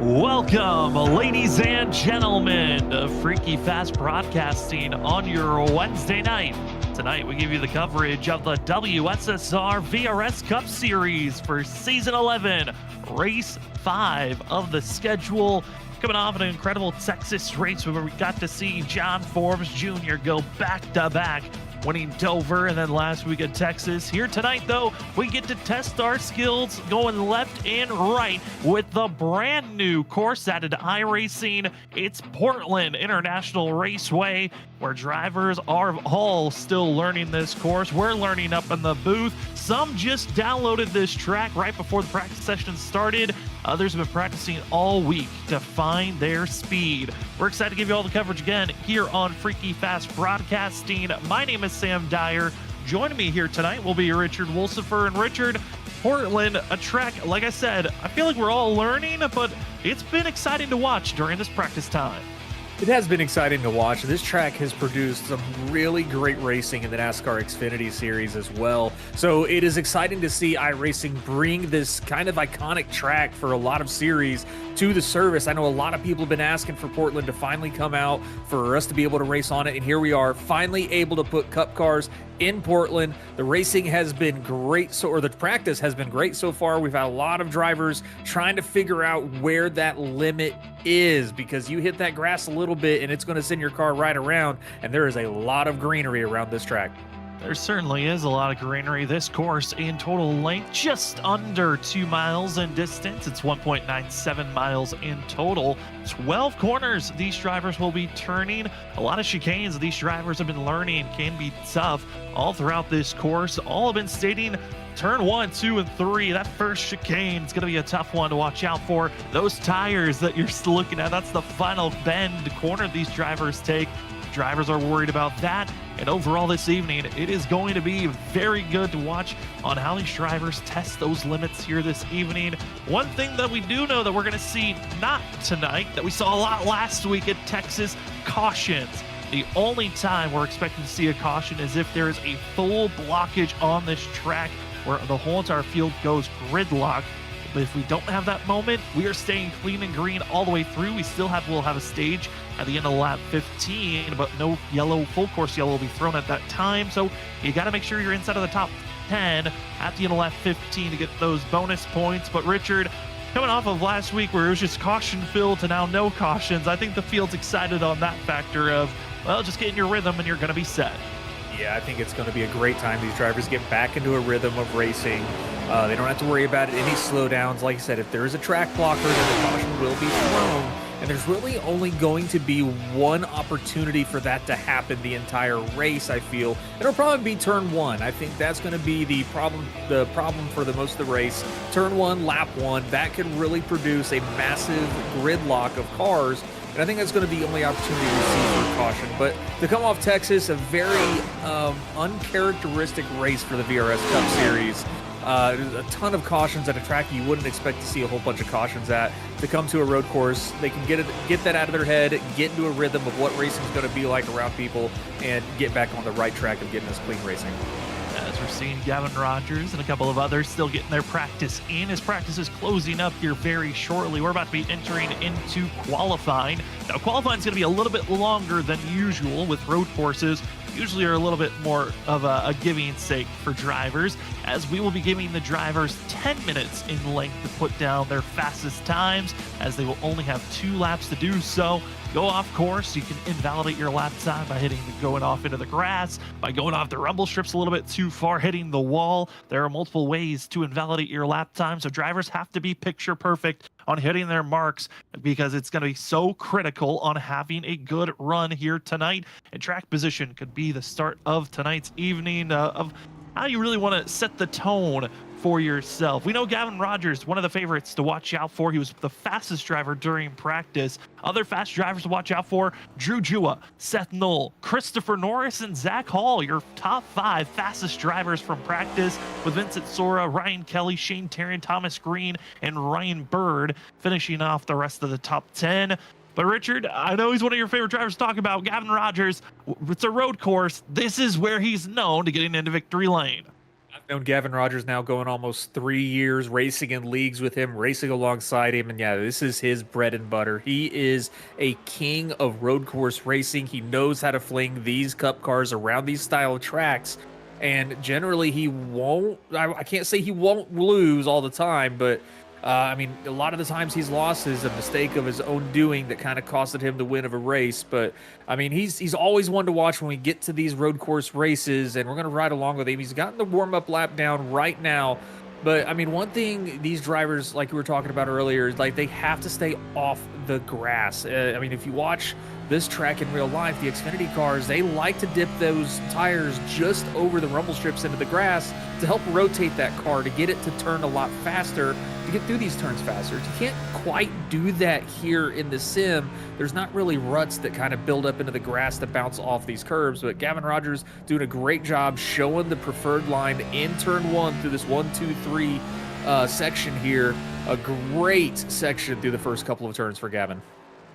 Welcome, ladies and gentlemen, to Freaky Fast Broadcasting on your Wednesday night. Tonight, we give you the coverage of the WSSR VRS Cup Series for Season 11, Race 5 of the schedule. Coming off an incredible Texas race where we got to see John Forbes Jr. go back-to-back, winning Dover and then last week at Texas. Here tonight, though, we get to test our skills going left and right with the brand new course added to iRacing. It's Portland International Raceway, where drivers are all still learning this course. We're learning up in the booth. Some just downloaded this track right before the practice session started. Others have been practicing all week to find their speed. We're excited to give you all the coverage again here on Freaky Fast Broadcasting. My name is Sam Dyer. Joining me here tonight will be Richard Wolsifer. And Richard, Portland, a track, like I said, I feel like we're all learning, but it's been exciting to watch during this practice time. It has been exciting to watch. This track has produced some really great racing in the NASCAR Xfinity Series as well. So it is exciting to see iRacing bring this kind of iconic track for a lot of series to the service. I know a lot of people have been asking for Portland to finally come out, for us to be able to race on it, and here we are, finally able to put Cup cars in Portland. The racing has been great, the practice has been great so far. We've had a lot of drivers trying to figure out where that limit is, because you hit that grass a little bit and it's going to send your car right around, and there is a lot of greenery around this track. There certainly is a lot of greenery. This course in total length, just under 2 miles in distance. It's 1.97 miles in total. 12 corners these drivers will be turning. A lot of chicanes these drivers have been learning can be tough all throughout this course. All have been stating turn 1, 2, and 3. That first chicane is going to be a tough one to watch out for. Those tires that you're still looking at, that's the final bend corner these drivers take. Drivers are worried about that. And overall this evening, it is going to be very good to watch on how these drivers test those limits here this evening. One thing that we do know that we're going to see not tonight, that we saw a lot last week at Texas, cautions. The only time we're expecting to see a caution is if there is a full blockage on this track where the whole entire field goes gridlock. But if we don't have that moment, we are staying clean and green all the way through. We'll have a stage at the end of lap 15, but no yellow, full course yellow will be thrown at that time. So you got to make sure you're inside of the top 10 at the end of lap 15 to get those bonus points. But Richard, coming off of last week where it was just caution filled to now no cautions, I think the field's excited on that factor of, well, just get in your rhythm and you're going to be set. Yeah, I think it's going to be a great time. These drivers get back into a rhythm of racing. They don't have to worry about any slowdowns. Like I said, if there is a track blocker, then the caution will be thrown. And there's really only going to be one opportunity for that to happen the entire race, I feel. It'll probably be turn 1. I think that's going to be the problem for the most of the race. Turn 1, lap 1, that could really produce a massive gridlock of cars. And I think that's going to be the only opportunity we see for caution. But to come off Texas, a very uncharacteristic race for the VRS Cup Series. A ton of cautions at a track you wouldn't expect to see a whole bunch of cautions at. To come to a road course, they can get that out of their head, get into a rhythm of what racing is going to be like around people, and get back on the right track of getting us clean racing. As we're seeing Gavin Rogers and a couple of others still getting their practice in. His practice is closing up here very shortly. We're about to be entering into qualifying. Now, qualifying is going to be a little bit longer than usual with road courses. Usually are a little bit more of a giving sake for drivers, as we will be giving the drivers 10 minutes in length to put down their fastest times, as they will only have 2 laps to do so. Go off course, you can invalidate your lap time by going off into the grass, by going off the rumble strips a little bit too far, hitting the wall. There are multiple ways to invalidate your lap time, so drivers have to be picture perfect on hitting their marks, because it's going to be so critical on having a good run here tonight. And track position could be the start of tonight's evening of how you really want to set the tone for yourself. We know Gavin Rogers, one of the favorites to watch out for. He was the fastest driver during practice. Other fast drivers to watch out for: Drew Jua, Seth Knoll, Christopher Norris, and Zach Hall. Your top 5 fastest drivers from practice, with Vincent Sora, Ryan Kelly, Shane Tarrant, Thomas Green, and Ryan Bird finishing off the rest of the top 10. But Richard, I know he's one of your favorite drivers to talk about. Gavin Rogers, it's a road course. This is where he's known to getting into victory lane. Known Gavin Rogers now going almost 3 years, racing in leagues with him, racing alongside him. And yeah, this is his bread and butter. He is a king of road course racing. He knows how to fling these cup cars around these style of tracks. And generally, he won't, I can't say he won't lose all the time, but I mean, a lot of the times he's lost is a mistake of his own doing that kind of costed him the win of a race. But I mean, he's always one to watch when we get to these road course races, and we're going to ride along with him. He's gotten the warm-up lap down right now. But I mean, one thing these drivers, like we were talking about earlier, is like they have to stay off the grass. I mean, if you watch this track in real life, the Xfinity cars, they like to dip those tires just over the rumble strips into the grass to help rotate that car, to get it to turn a lot faster, to get through these turns faster. You can't quite do that here in the sim. There's not really ruts that kind of build up into the grass to bounce off these curves, but Gavin Rogers doing a great job showing the preferred line in turn one through this 1, 2, 3 section here. A great section through the first couple of turns for Gavin.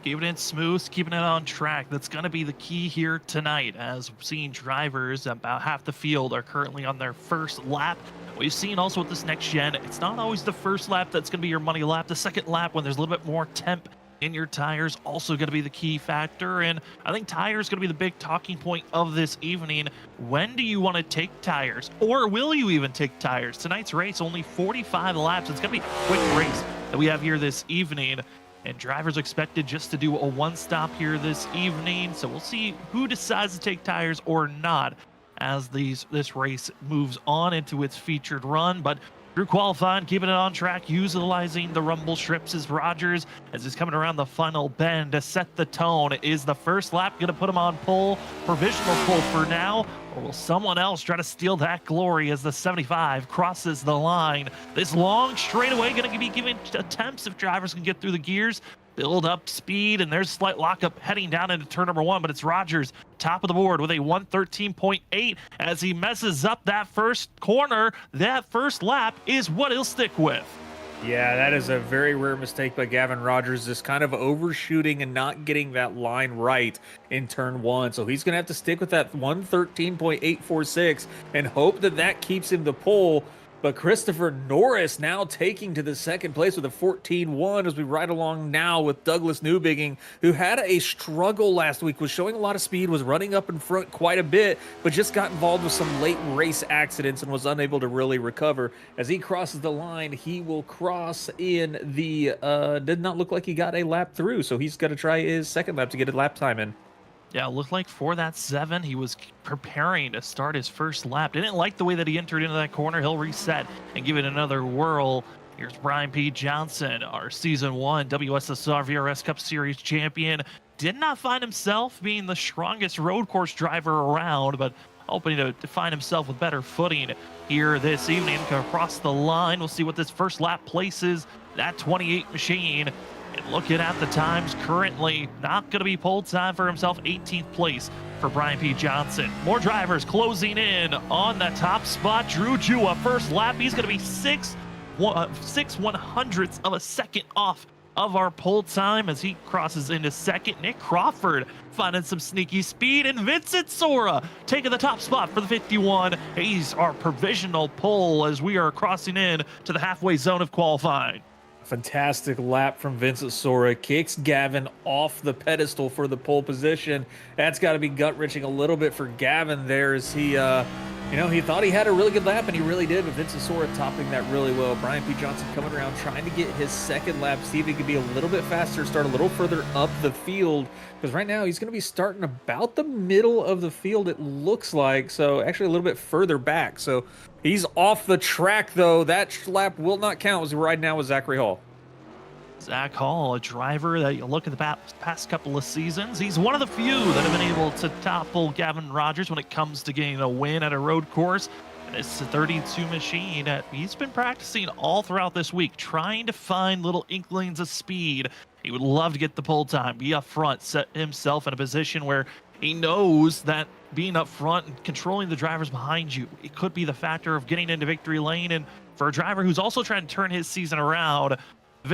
Keeping it smooth, keeping it on track. That's going to be the key here tonight, as we're seeing drivers, about half the field are currently on their first lap. We've seen also with this next gen, it's not always the first lap that's going to be your money lap. The second lap, when there's a little bit more temp in your tires, also going to be the key factor. And I think tires going to be the big talking point of this evening. When do you want to take tires, or will you even take tires? Tonight's race, only 45 laps. It's going to be a quick race that we have here this evening. And drivers expected just to do a one-stop here this evening. So we'll see who decides to take tires or not as this race moves on into its featured run. But through qualifying, keeping it on track, utilizing the rumble strips is Rogers as he's coming around the final bend to set the tone. Is the first lap going to put him on pole, provisional pole for now, or will someone else try to steal that glory as the 75 crosses the line? This long straightaway going to be giving attempts if drivers can get through the gears, build up speed, and there's a slight lockup heading down into turn number one, but it's Rogers top of the board with a 113.8 as he messes up that first corner. That first lap is what he'll stick with. Yeah, that is a very rare mistake by Gavin Rogers, just kind of overshooting and not getting that line right in turn one. So he's going to have to stick with that 113.846 and hope that that keeps him the pole. But Christopher Norris now taking to the second place with a 14-1 as we ride along now with Douglas Newbigging, who had a struggle last week, was showing a lot of speed, was running up in front quite a bit, but just got involved with some late race accidents and was unable to really recover. As he crosses the line, he will cross in the, did not look like he got a lap through, so he's got to try his second lap to get a lap time in. Yeah, it looked like for that 7, he was preparing to start his first lap. Didn't like the way that he entered into that corner. He'll reset and give it another whirl. Here's Brian P. Johnson, our Season 1 WSSR VRS Cup Series champion. Did not find himself being the strongest road course driver around, but hoping to find himself with better footing here this evening. Across the line, we'll see what this first lap places that 28 machine. And looking at the times currently, not going to be pole time for himself. 18th place for Brian P. Johnson. More drivers closing in on that top spot. Drew Jua, first lap. He's going to be 6/100ths of a second off of our pole time as he crosses into second. Nick Crawford finding some sneaky speed, and Vincent Sora taking the top spot for the 51. He's our provisional pole as we are crossing in to the halfway zone of qualifying. Fantastic lap from Vincent Sora. Kicks Gavin off the pedestal for the pole position. That's got to be gut-wrenching a little bit for Gavin there as he, he thought he had a really good lap, and he really did, but Vincent Sora topping that really well. Brian P. Johnson coming around, trying to get his second lap, see if he could be a little bit faster, start a little further up the field, because right now he's going to be starting about the middle of the field, it looks like, so actually a little bit further back. So he's off the track, though. That lap will not count as we ride now with Zachary Hall. Zach Hall, a driver that you look at the past couple of seasons, he's one of the few that have been able to topple Gavin Rogers when it comes to getting a win at a road course. And it's a 32 machine. He's been practicing all throughout this week, trying to find little inklings of speed. He would love to get the pole time, be up front, set himself in a position where he knows that being up front and controlling the drivers behind you, it could be the factor of getting into victory lane. And for a driver who's also trying to turn his season around,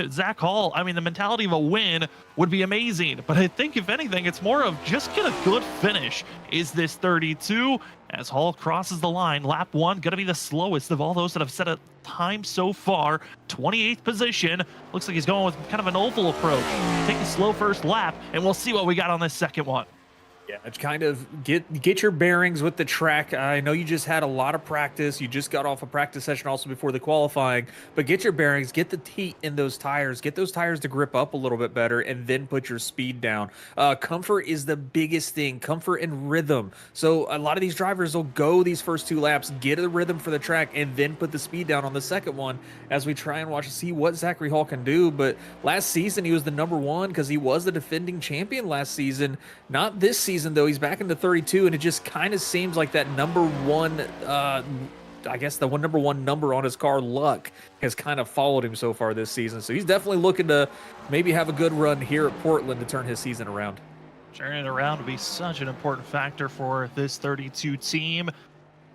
Zach Hall, I mean, the mentality of a win would be amazing, but I think if anything, it's more of just get a good finish. Is this 32? as Hall crosses the line. Lap 1 going to be the slowest of all those that have set a time so far. 28th position. Looks like he's going with kind of an oval approach. Take a slow first lap, and we'll see what we got on this second one. Yeah, it's kind of get your bearings with the track. I know you just had a lot of practice. You just got off a practice session also before the qualifying, but get your bearings, get the heat in those tires, get those tires to grip up a little bit better, and then put your speed down. Comfort is the biggest thing, comfort and rhythm. So a lot of these drivers will go these first 2 laps, get a rhythm for the track, and then put the speed down on the second one as we try and watch and see what Zachary Hall can do. But last season, he was the #1 because he was the defending champion last season. Not this season though. He's back into 32, and it just kind of seems like that #1 I guess the #1 number on his car, luck, has kind of followed him so far this season. So he's definitely looking to maybe have a good run here at Portland to turn his season around. Turning it around would be such an important factor for this 32 team.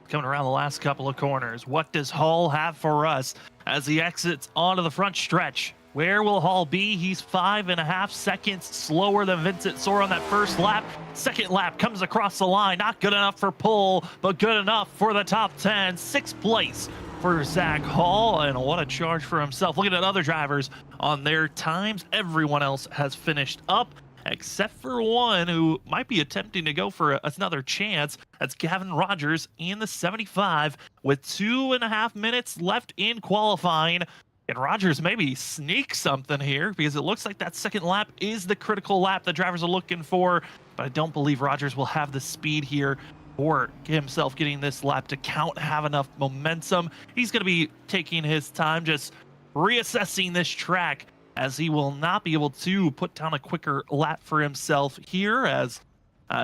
Coming around the last couple of corners, what does Hall have for us as he exits onto the front stretch? Where will Hall be? He's 5.5 seconds slower than Vincent Sora on that first lap. Second lap comes across the line. Not good enough for pole, but good enough for the top 10. 6th place for Zach Hall, and what a charge for himself. Looking at other drivers on their times, everyone else has finished up, except for one who might be attempting to go for another chance. That's Gavin Rogers in the 75 with 2.5 minutes left in qualifying. And Rogers maybe sneak something here because it looks like that second lap is the critical lap the drivers are looking for. But I don't believe Rogers will have the speed here or himself getting this lap to count, have enough momentum. He's going to be taking his time just reassessing this track, as he will not be able to put down a quicker lap for himself here as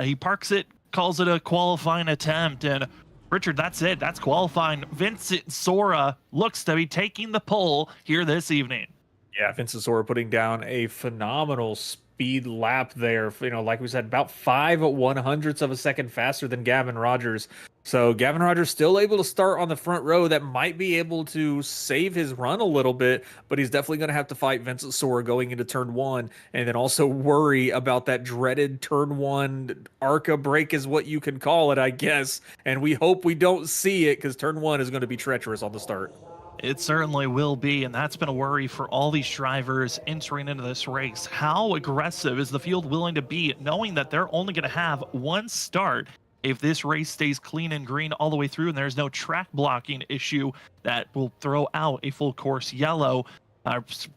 he parks it, calls it a qualifying attempt. And Richard, that's it. That's qualifying. Vincent Sora looks to be taking the pole here this evening. Yeah, Vincent Sora putting down a phenomenal speed lap there. You know, like we said, about 5/100ths of a second faster than Gavin Rogers. So Gavin Rogers still able to start on the front row. That might be able to save his run a little bit, but he's definitely going to have to fight Vincent Sora going into turn 1, and then also worry about that dreaded turn 1 ARCA break is what you can call it, I guess. And we hope we don't see it because turn 1 is going to be treacherous on the start. It certainly will be, and that's been a worry for all these drivers entering into this race. How aggressive is the field willing to be, knowing that they're only going to have one start if this race stays clean and green all the way through and there's no track blocking issue that will throw out a full course yellow?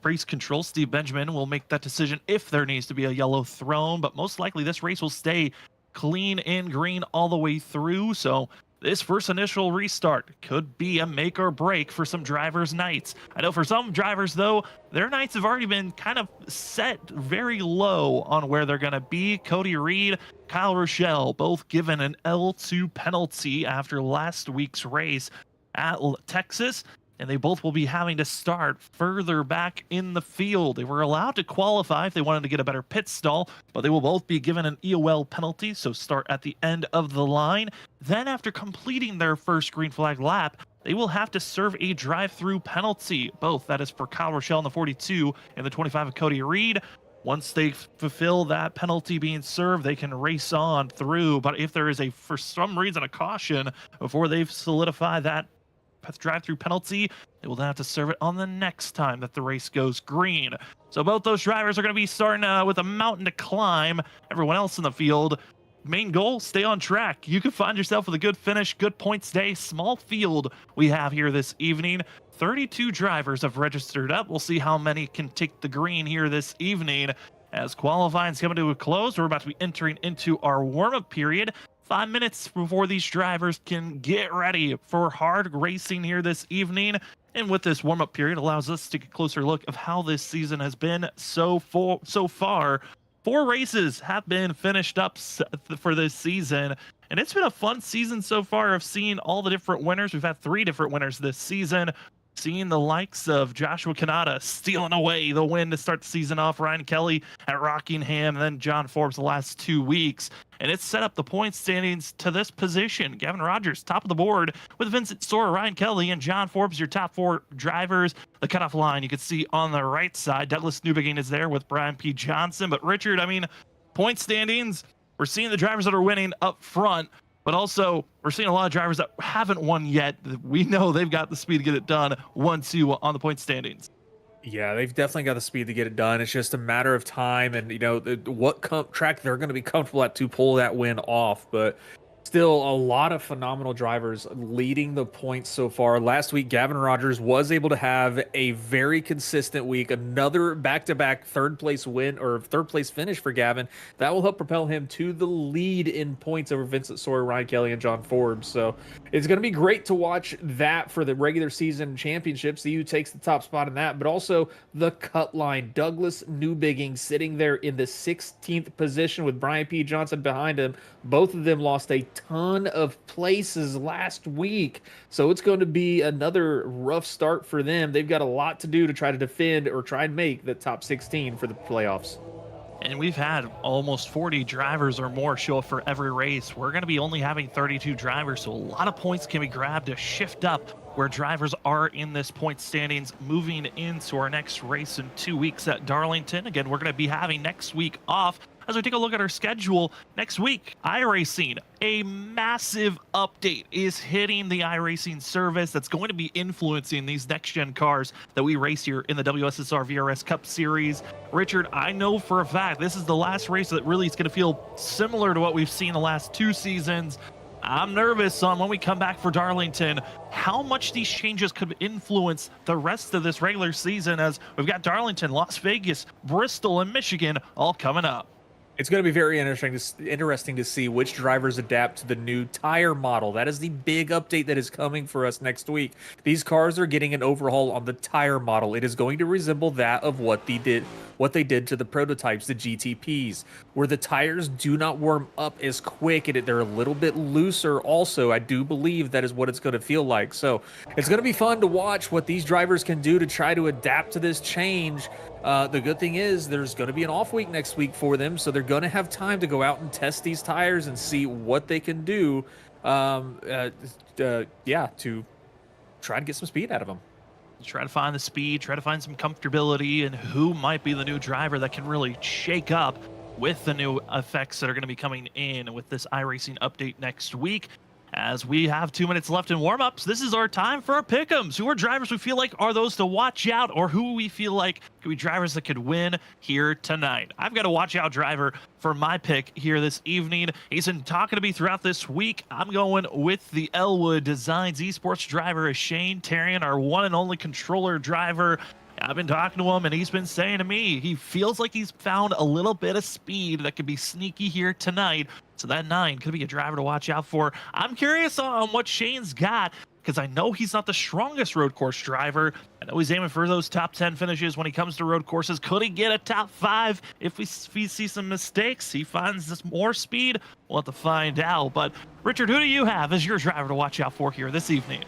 Race control Steve Benjamin will make that decision if there needs to be a yellow thrown, but most likely this race will stay clean and green all the way through. So this first initial restart could be a make or break for some drivers' nights. I know for some drivers, though, their nights have already been kind of set very low on where they're going to be. Cody Reed, Kyle Rochelle, both given an L2 penalty after last week's race at Texas, and they both will be having to start further back in the field. They were allowed to qualify if they wanted to get a better pit stall, but they will both be given an EOL penalty, so start at the end of the line. Then after completing their first green flag lap, they will have to serve a drive-through penalty. Both, that is for Kyle Rochelle in the 42 and the 25 of Cody Reed. Once they fulfill that penalty being served, they can race on through. But if there is for some reason, a caution before they've solidified that drive-through penalty, they will then have to serve it on the next time that the race goes green. So both those drivers are going to be starting with a mountain to climb. Everyone else in the field, main goal, stay on track. You can find yourself with a good finish, good points day. Small field we have here this evening. 32 drivers have registered up. We'll see how many can take the green here this evening. As qualifying's coming to a close, we're about to be entering into our warm-up period. 5 minutes before these drivers can get ready for hard racing here this evening. And with this warm-up period, allows us to take a closer look of how this season has been so far. 4 races have been finished up for this season, and it's been a fun season so far of seeing all the different winners. We've had 3 different winners this season. Seeing the likes of Joshua Kanata stealing away the win to start the season off, Ryan Kelly at Rockingham, and then John Forbes the last 2 weeks. And it's set up the point standings to this position. Gavin Rogers, top of the board, with Vincent Sora, Ryan Kelly, and John Forbes, your top 4 drivers. The cutoff line you can see on the right side. Douglas Newbegin is there with Brian P. Johnson. But Richard, I mean, point standings, we're seeing the drivers that are winning up front. But also, we're seeing a lot of drivers that haven't won yet. We know they've got the speed to get it done 1-2 on the point standings. Yeah, they've definitely got the speed to get it done. It's just a matter of time and, what track they're going to be comfortable at to pull that win off. But still, a lot of phenomenal drivers leading the points so far. Last week, Gavin Rogers was able to have a very consistent week, another back-to-back third place win or third place finish for Gavin. That will help propel him to the lead in points over Vincent Sawyer, Ryan Kelly, and John Forbes. So it's going to be great to watch that for the regular season championship, see who takes the top spot in that, but also the cut line. Douglas Newbigging sitting there in the 16th position with Brian P. Johnson behind him. Both of them lost a ton of places last week, so it's going to be another rough start for them. They've got a lot to do to try to defend or try and make the top 16 for the playoffs. And we've had almost 40 drivers or more show up for every race. We're going to be only having 32 drivers, so a lot of points can be grabbed to shift up where drivers are in this point standings moving into our next race in 2 weeks at Darlington. Again, we're going to be having next week off. As we take a look at our schedule, next week, iRacing, a massive update is hitting the iRacing service that's going to be influencing these next-gen cars that we race here in the WSSR VRS Cup Series. Richard, I know for a fact this is the last race that really is going to feel similar to what we've seen the last 2 seasons. I'm nervous on when we come back for Darlington, how much these changes could influence the rest of this regular season, as we've got Darlington, Las Vegas, Bristol, and Michigan all coming up. It's going to be very interesting to see which drivers adapt to the new tire model. That is the big update that is coming for us next week. These cars are getting an overhaul on the tire model. It is going to resemble that of what they did to the prototypes, the GTPs, where the tires do not warm up as quick and they're a little bit looser also. I do believe that is what it's going to feel like. So it's going to be fun to watch what these drivers can do to try to adapt to this change. The good thing is there's going to be an off week next week for them, so they're going to have time to go out and test these tires and see what they can do, to try to get some speed out of them. Try to find the speed, try to find some comfortability, and who might be the new driver that can really shake up with the new effects that are going to be coming in with this iRacing update next week. As we have 2 minutes left in warm-ups, this is our time for our pick'ems. Who are drivers we feel like are those to watch out, or who we feel like could be drivers that could win here tonight? I've got a watch-out driver for my pick here this evening. He's been talking to me throughout this week. I'm going with the Elwood Designs esports driver, Shane Tarian, our one and only controller driver. I've been talking to him, and he's been saying to me he feels like he's found a little bit of speed that could be sneaky here tonight. So that 9 could be a driver to watch out for. I'm curious on what Shane's got, because I know he's not the strongest road course driver. I know he's aiming for those top 10 finishes when he comes to road courses. Could he get a top 5 if we see some mistakes? He finds this more speed. We'll have to find out. But Richard, who do you have as your driver to watch out for here this evening?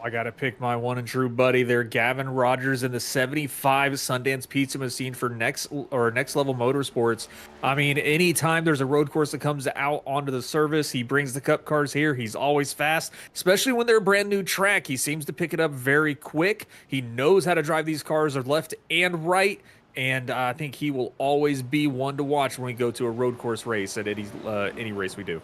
I got to pick my one and true buddy there, Gavin Rogers in the 75 Sundance Pizza Machine for Next Level Motorsports. I mean, anytime there's a road course that comes out onto the service, he brings the cup cars here. He's always fast, especially when they're a brand new track. He seems to pick it up very quick. He knows how to drive these cars left and right. And I think he will always be one to watch when we go to a road course race at any race we do.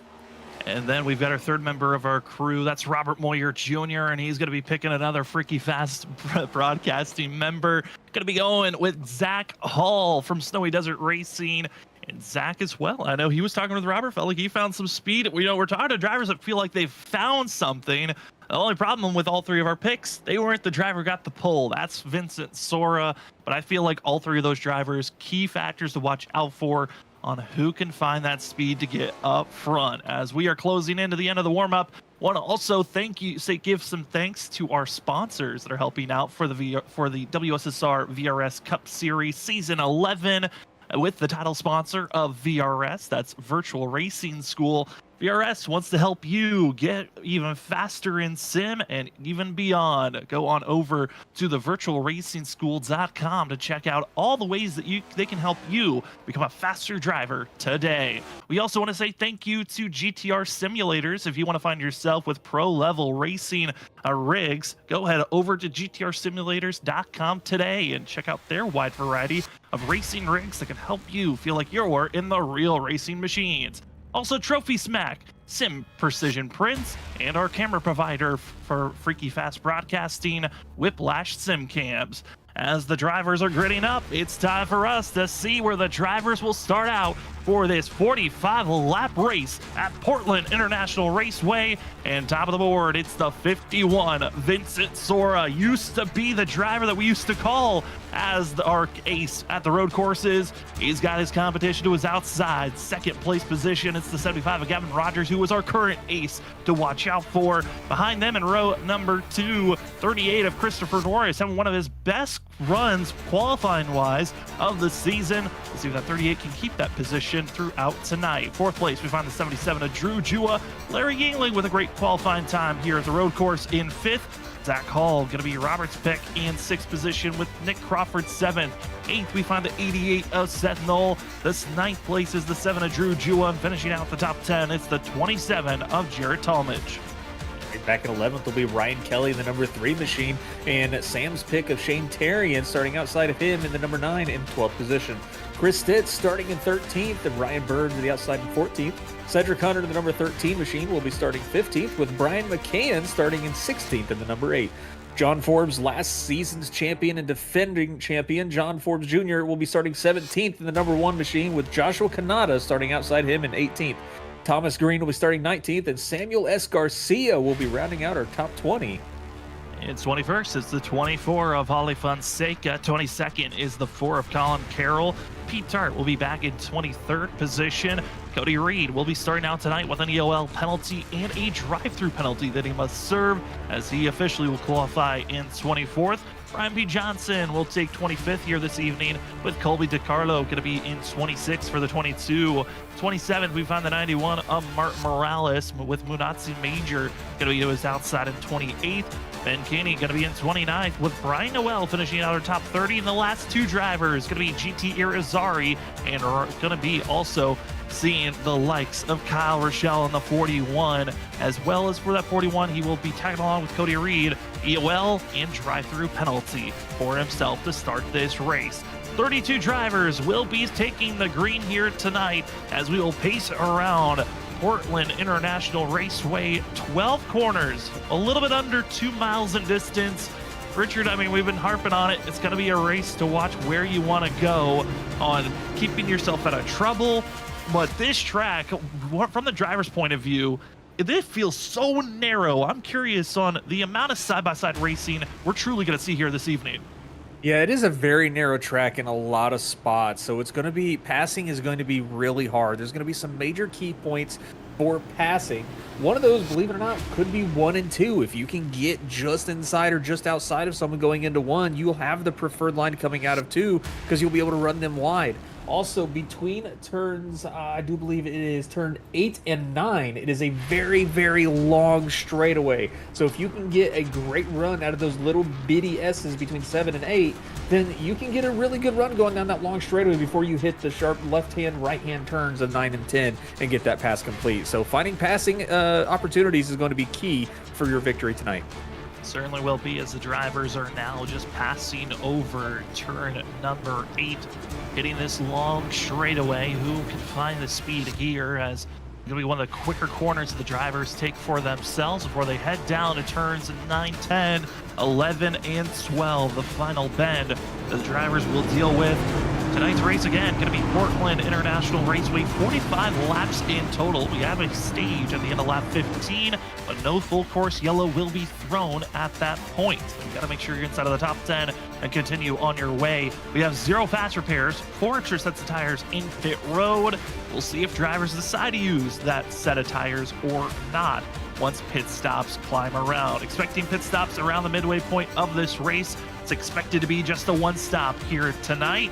And then we've got our third member of our crew. That's Robert Moyer Jr., and he's going to be picking another freaky fast broadcasting member. Going to be going with Zach Hall from Snowy Desert Racing. And Zach as well. I know he was talking with Robert, felt like he found some speed. We're talking to drivers that feel like they've found something. The only problem with all 3 of our picks, they weren't the driver who got the pole. That's Vincent Sora. But I feel like all 3 of those drivers, key factors to watch out for on who can find that speed to get up front. As we are closing into the end of the warm-up, want to also give some thanks to our sponsors that are helping out for the WSSR VRS Cup Series Season 11 with the title sponsor of VRS. That's Virtual Racing School. VRS wants to help you get even faster in sim and even beyond. Go on over to the virtualracingschool.com to check out all the ways that they can help you become a faster driver today. We also want to say thank you to GTR Simulators. If you want to find yourself with pro-level racing rigs, go ahead over to gtrsimulators.com today and check out their wide variety of racing rigs that can help you feel like you're in the real racing machines. Also, Trophy Smack. Sim Precision Prints, and our camera provider for Freaky Fast Broadcasting, Whiplash Sim Cams. As the drivers are gritting up, it's time for us to see where the drivers will start out for this 45-lap race at Portland International Raceway. And top of the board, it's the 51, Vincent Sora. Used to be the driver that we used to call as our ace at the road courses. He's got his competition to his outside. Second place position, it's the 75 of Gavin Rogers, who was our current ace to watch out for. Behind them in row number 2, 38 of Christopher Norris, having one of his best runs qualifying-wise of the season. Let's see if that 38 can keep that position throughout tonight. Fourth place, we find the 77 of Drew Jua. Larry Yingling with a great qualifying time here at the road course in 5th. Zach Hall going to be Robert's pick in 6th position with Nick Crawford 7th. 8th, we find the 88 of Seth Knoll. This 9th place is the 7 of Drew Jua. Finishing out the top 10, it's the 27 of Jared Talmadge. Back in 11th will be Ryan Kelly, the number 3 machine, and Sam's pick of Shane Terrian starting outside of him in the number 9 and 12th position. Chris Stitz starting in 13th, and Ryan Burns to the outside in 14th. Cedric Hunter, the number 13 machine, will be starting 15th, with Brian McCann starting in 16th in the number 8. John Forbes, last season's champion and defending champion, John Forbes Jr., will be starting 17th in the number 1 machine, with Joshua Kanata starting outside him in 18th. Thomas Green will be starting 19th, and Samuel S. Garcia will be rounding out our top 20. It's 21st. It's the 24 of Holly Fonseca. 22nd is the 4 of Colin Carroll. Pete Tart will be back in 23rd position. Cody Reed will be starting out tonight with an EOL penalty and a drive-through penalty that he must serve, as he officially will qualify in 24th. Brian P. Johnson will take 25th here this evening, with Colby DiCarlo going to be in 26th for the 22. 27th, we find the 91 of Martin Morales, with Munatsi Major going to be to his outside in 28th. Ben Kinney going to be in 29th, with Brian Noel finishing out our top 30. And the last 2 drivers going to be GT Irizarry, and are going to be also seeing the likes of Kyle Rochelle in the 41, as well as for that 41, he will be tagging along with Cody Reed, EOL, and drive-through penalty for himself to start this race. 32 drivers will be taking the green here tonight, as we will pace around Portland International Raceway. 12 corners, a little bit under 2 miles in distance. Richard, I mean, we've been harping on it. It's going to be a race to watch where you want to go on keeping yourself out of trouble. But this track, from the driver's point of view, it feels so narrow. I'm curious on the amount of side-by-side racing we're truly going to see here this evening. Yeah, it is a very narrow track in a lot of spots, so it's going to be, passing is going to be really hard. There's going to be some major key points for passing. One of those, believe it or not, could be 1 and 2. If you can get just inside or just outside of someone going into 1, you'll have the preferred line coming out of 2, because you'll be able to run them wide. Also, between turns, I do believe it is turn 8 and 9, it is a very, very long straightaway. So if you can get a great run out of those little bitty S's between 7 and 8, then you can get a really good run going down that long straightaway before you hit the sharp left-hand, right-hand turns of 9 and 10 and get that pass complete. So finding passing opportunities is going to be key for your victory tonight. Certainly will be, as the drivers are now just passing over turn number 8, hitting this long straightaway. Who can find the speed here, as going to be one of the quicker corners that the drivers take for themselves before they head down to turns 9, 10, 11, and 12, the final bend that the drivers will deal with. Tonight's race, again, going to be Portland International Raceway, 45 laps in total. We have a stage at the end of lap 15, but no full course yellow will be thrown at that point. You got to make sure you're inside of the top 10 and continue on your way. We have 0 fast repairs, 4 extra sets of tires in pit road. We'll see if drivers decide to use that set of tires or not once pit stops climb around. Expecting pit stops around the midway point of this race. It's expected to be just a 1 stop here tonight.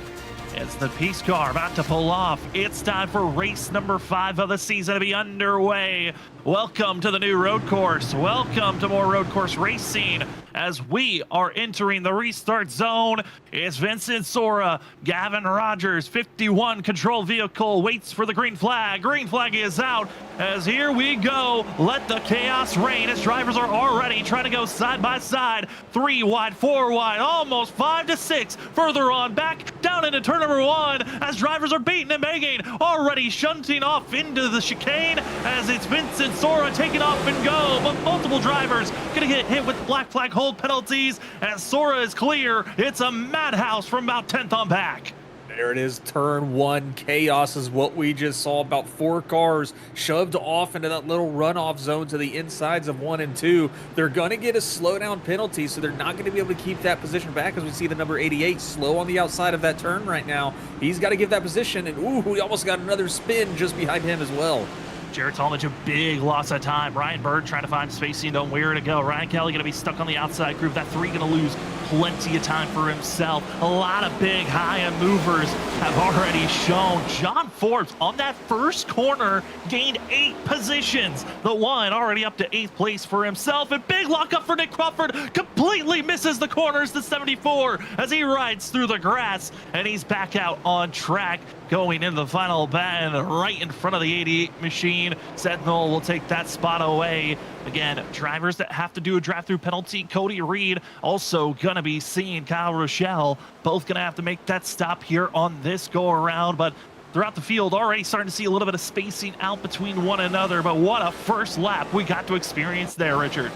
It's the Peace Car about to pull off. It's time for race number 5 of the season to be underway. Welcome to the new road course. Welcome to more road course racing as we are entering the restart zone. It's Vincent Sora, Gavin Rogers, 51 control vehicle waits for the green flag. Green flag is out as here we go. Let the chaos reign as drivers are already trying to go side by side. 3 wide, 4 wide, almost 5 to 6. Further on back down into turn number 1 as drivers are beating and banging, already shunting off into the chicane as it's Vincent Sora taking off and go, but multiple drivers gonna get hit with black flag hold penalties as Sora is clear. It's a madhouse from about 10th on back. There it is, turn 1 chaos is what we just saw. About 4 cars shoved off into that little runoff zone to the insides of 1 and 2. They're going to get a slowdown penalty, so they're not going to be able to keep that position back as we see the number 88 slow on the outside of that turn right now. He's got to give that position, and ooh, we almost got another spin just behind him as well. Jared Talmadge, a big loss of time. Ryan Bird trying to find spacing on where to go. Ryan Kelly going to be stuck on the outside group. That 3 going to lose plenty of time for himself. A lot of big high-end movers have already shown. John Forbes on that first corner gained 8 positions. The one already up to 8th place for himself. And big lockup for Nick Crawford. Completely misses the corners to 74 as he rides through the grass. And he's back out on track going into the final bend right in front of the 88 machine. Seth Knoll will take that spot away. Again, drivers that have to do a drive-through penalty. Cody Reed also going to be seeing Kyle Rochelle. Both going to have to make that stop here on this go-around. But throughout the field, already starting to see a little bit of spacing out between one another. But what a first lap we got to experience there, Richard.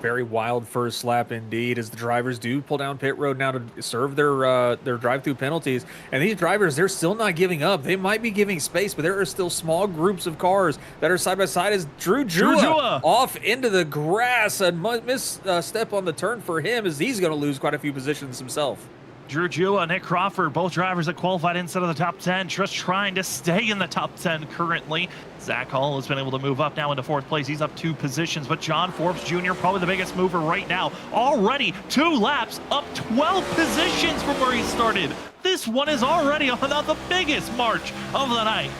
Very wild first lap indeed, as the drivers do pull down pit road now to serve their drive-through penalties. And these drivers, they're still not giving up. They might be giving space, but there are still small groups of cars that are side by side as Drew Jua off into the grass. A misstep on the turn for him as he's going to lose quite a few positions himself. Drew Jua, Nick Crawford, both drivers that qualified inside of the top 10, just trying to stay in the top 10 currently. Zach Hall has been able to move up now into 4th place. He's up 2 positions, but John Forbes Jr., probably the biggest mover right now. Already 2 laps, up 12 positions from where he started. This one is already on the biggest march of the night.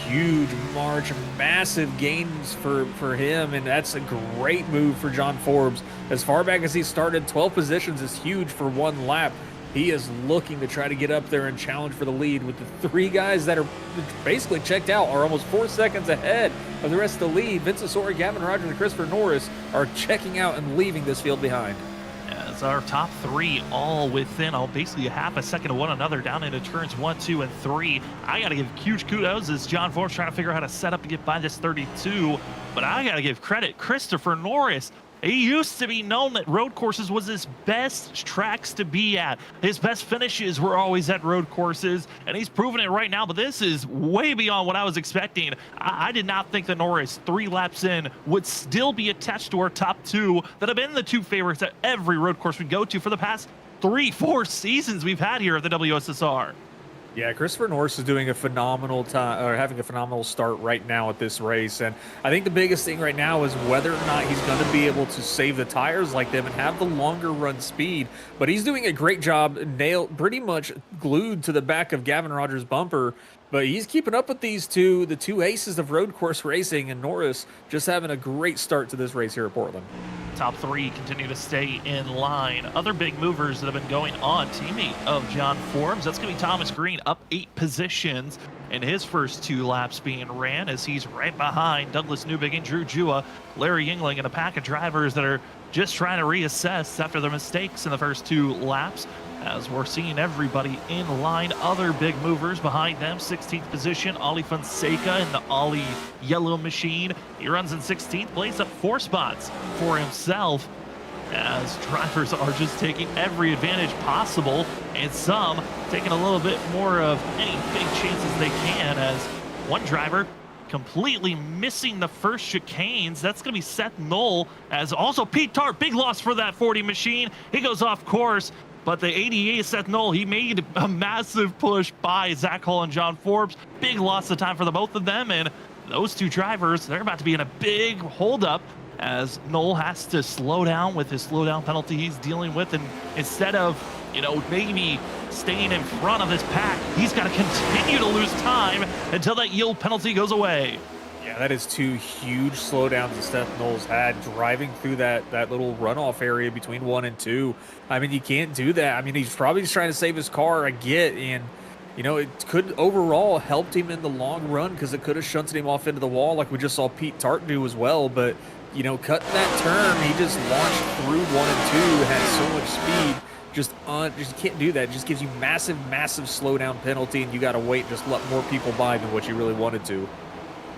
Huge march, massive gains for him, and that's a great move for John Forbes. As far back as he started, 12 positions is huge for 1 lap. He is looking to try to get up there and challenge for the lead, with the 3 guys that are basically checked out are almost 4 seconds ahead of the rest of the lead. Vincent Sora, Gavin Rogers, and Christopher Norris are checking out and leaving this field behind. As our top 3 all within basically a half a second of one another down into turns 1, 2, and 3. I got to give huge kudos as John Forbes trying to figure out how to set up to get by this 32. But I got to give credit, Christopher Norris. He used to be known that road courses was his best tracks to be at. His best finishes were always at road courses, and he's proven it right now, but this is way beyond what I was expecting. I did not think that Norris, 3 laps in, would still be attached to our top 2 that have been the 2 favorites at every road course we go to for the past 3-4 seasons we've had here at the WSSR. Yeah, Christopher Norris is doing a phenomenal time, or having a phenomenal start right now at this race. And I think the biggest thing right now is whether or not he's going to be able to save the tires like them and have the longer run speed. But he's doing a great job, pretty much glued to the back of Gavin Rogers' bumper. But he's keeping up with these two, the 2 aces of road course racing, and Norris just having a great start to this race here at Portland. Top 3 continue to stay in line. Other big movers that have been going on, teammate of John Forbes, that's going to be Thomas Green, up 8 positions in his first 2 laps being ran, as he's right behind Douglas Newbig and Drew Jua, Larry Yingling, and a pack of drivers that are just trying to reassess after their mistakes in the first 2 laps. As we're seeing everybody in line, other big movers behind them. 16th position, Ollie Fonseca in the Ollie yellow machine. He runs in 16th place, up 4 spots for himself, as drivers are just taking every advantage possible, and some taking a little bit more of any big chances they can, as one driver completely missing the first chicanes. That's going to be Seth Knoll, as also Pete Tart, big loss for that 40 machine. He goes off course. But the 88, Seth Knoll, he made a massive push by Zach Hall and John Forbes. Big loss of time for the both of them. And those 2 drivers, they're about to be in a big holdup, as Knoll has to slow down with his slowdown penalty he's dealing with. And instead of, maybe staying in front of this pack, he's got to continue to lose time until that yield penalty goes away. Yeah, Yeah, that is two huge slowdowns that Steph Knowles had driving through that little runoff area between 1 and 2. I mean, you can't do that. I mean, he's probably just trying to save his car, I get, and it could overall helped him in the long run because it could have shunted him off into the wall like we just saw Pete Tart do as well. But cutting that turn, he just launched through 1 and 2, had so much speed. Just can't do that. It just gives you massive, massive slowdown penalty, and you got to wait and just let more people by than what you really wanted to.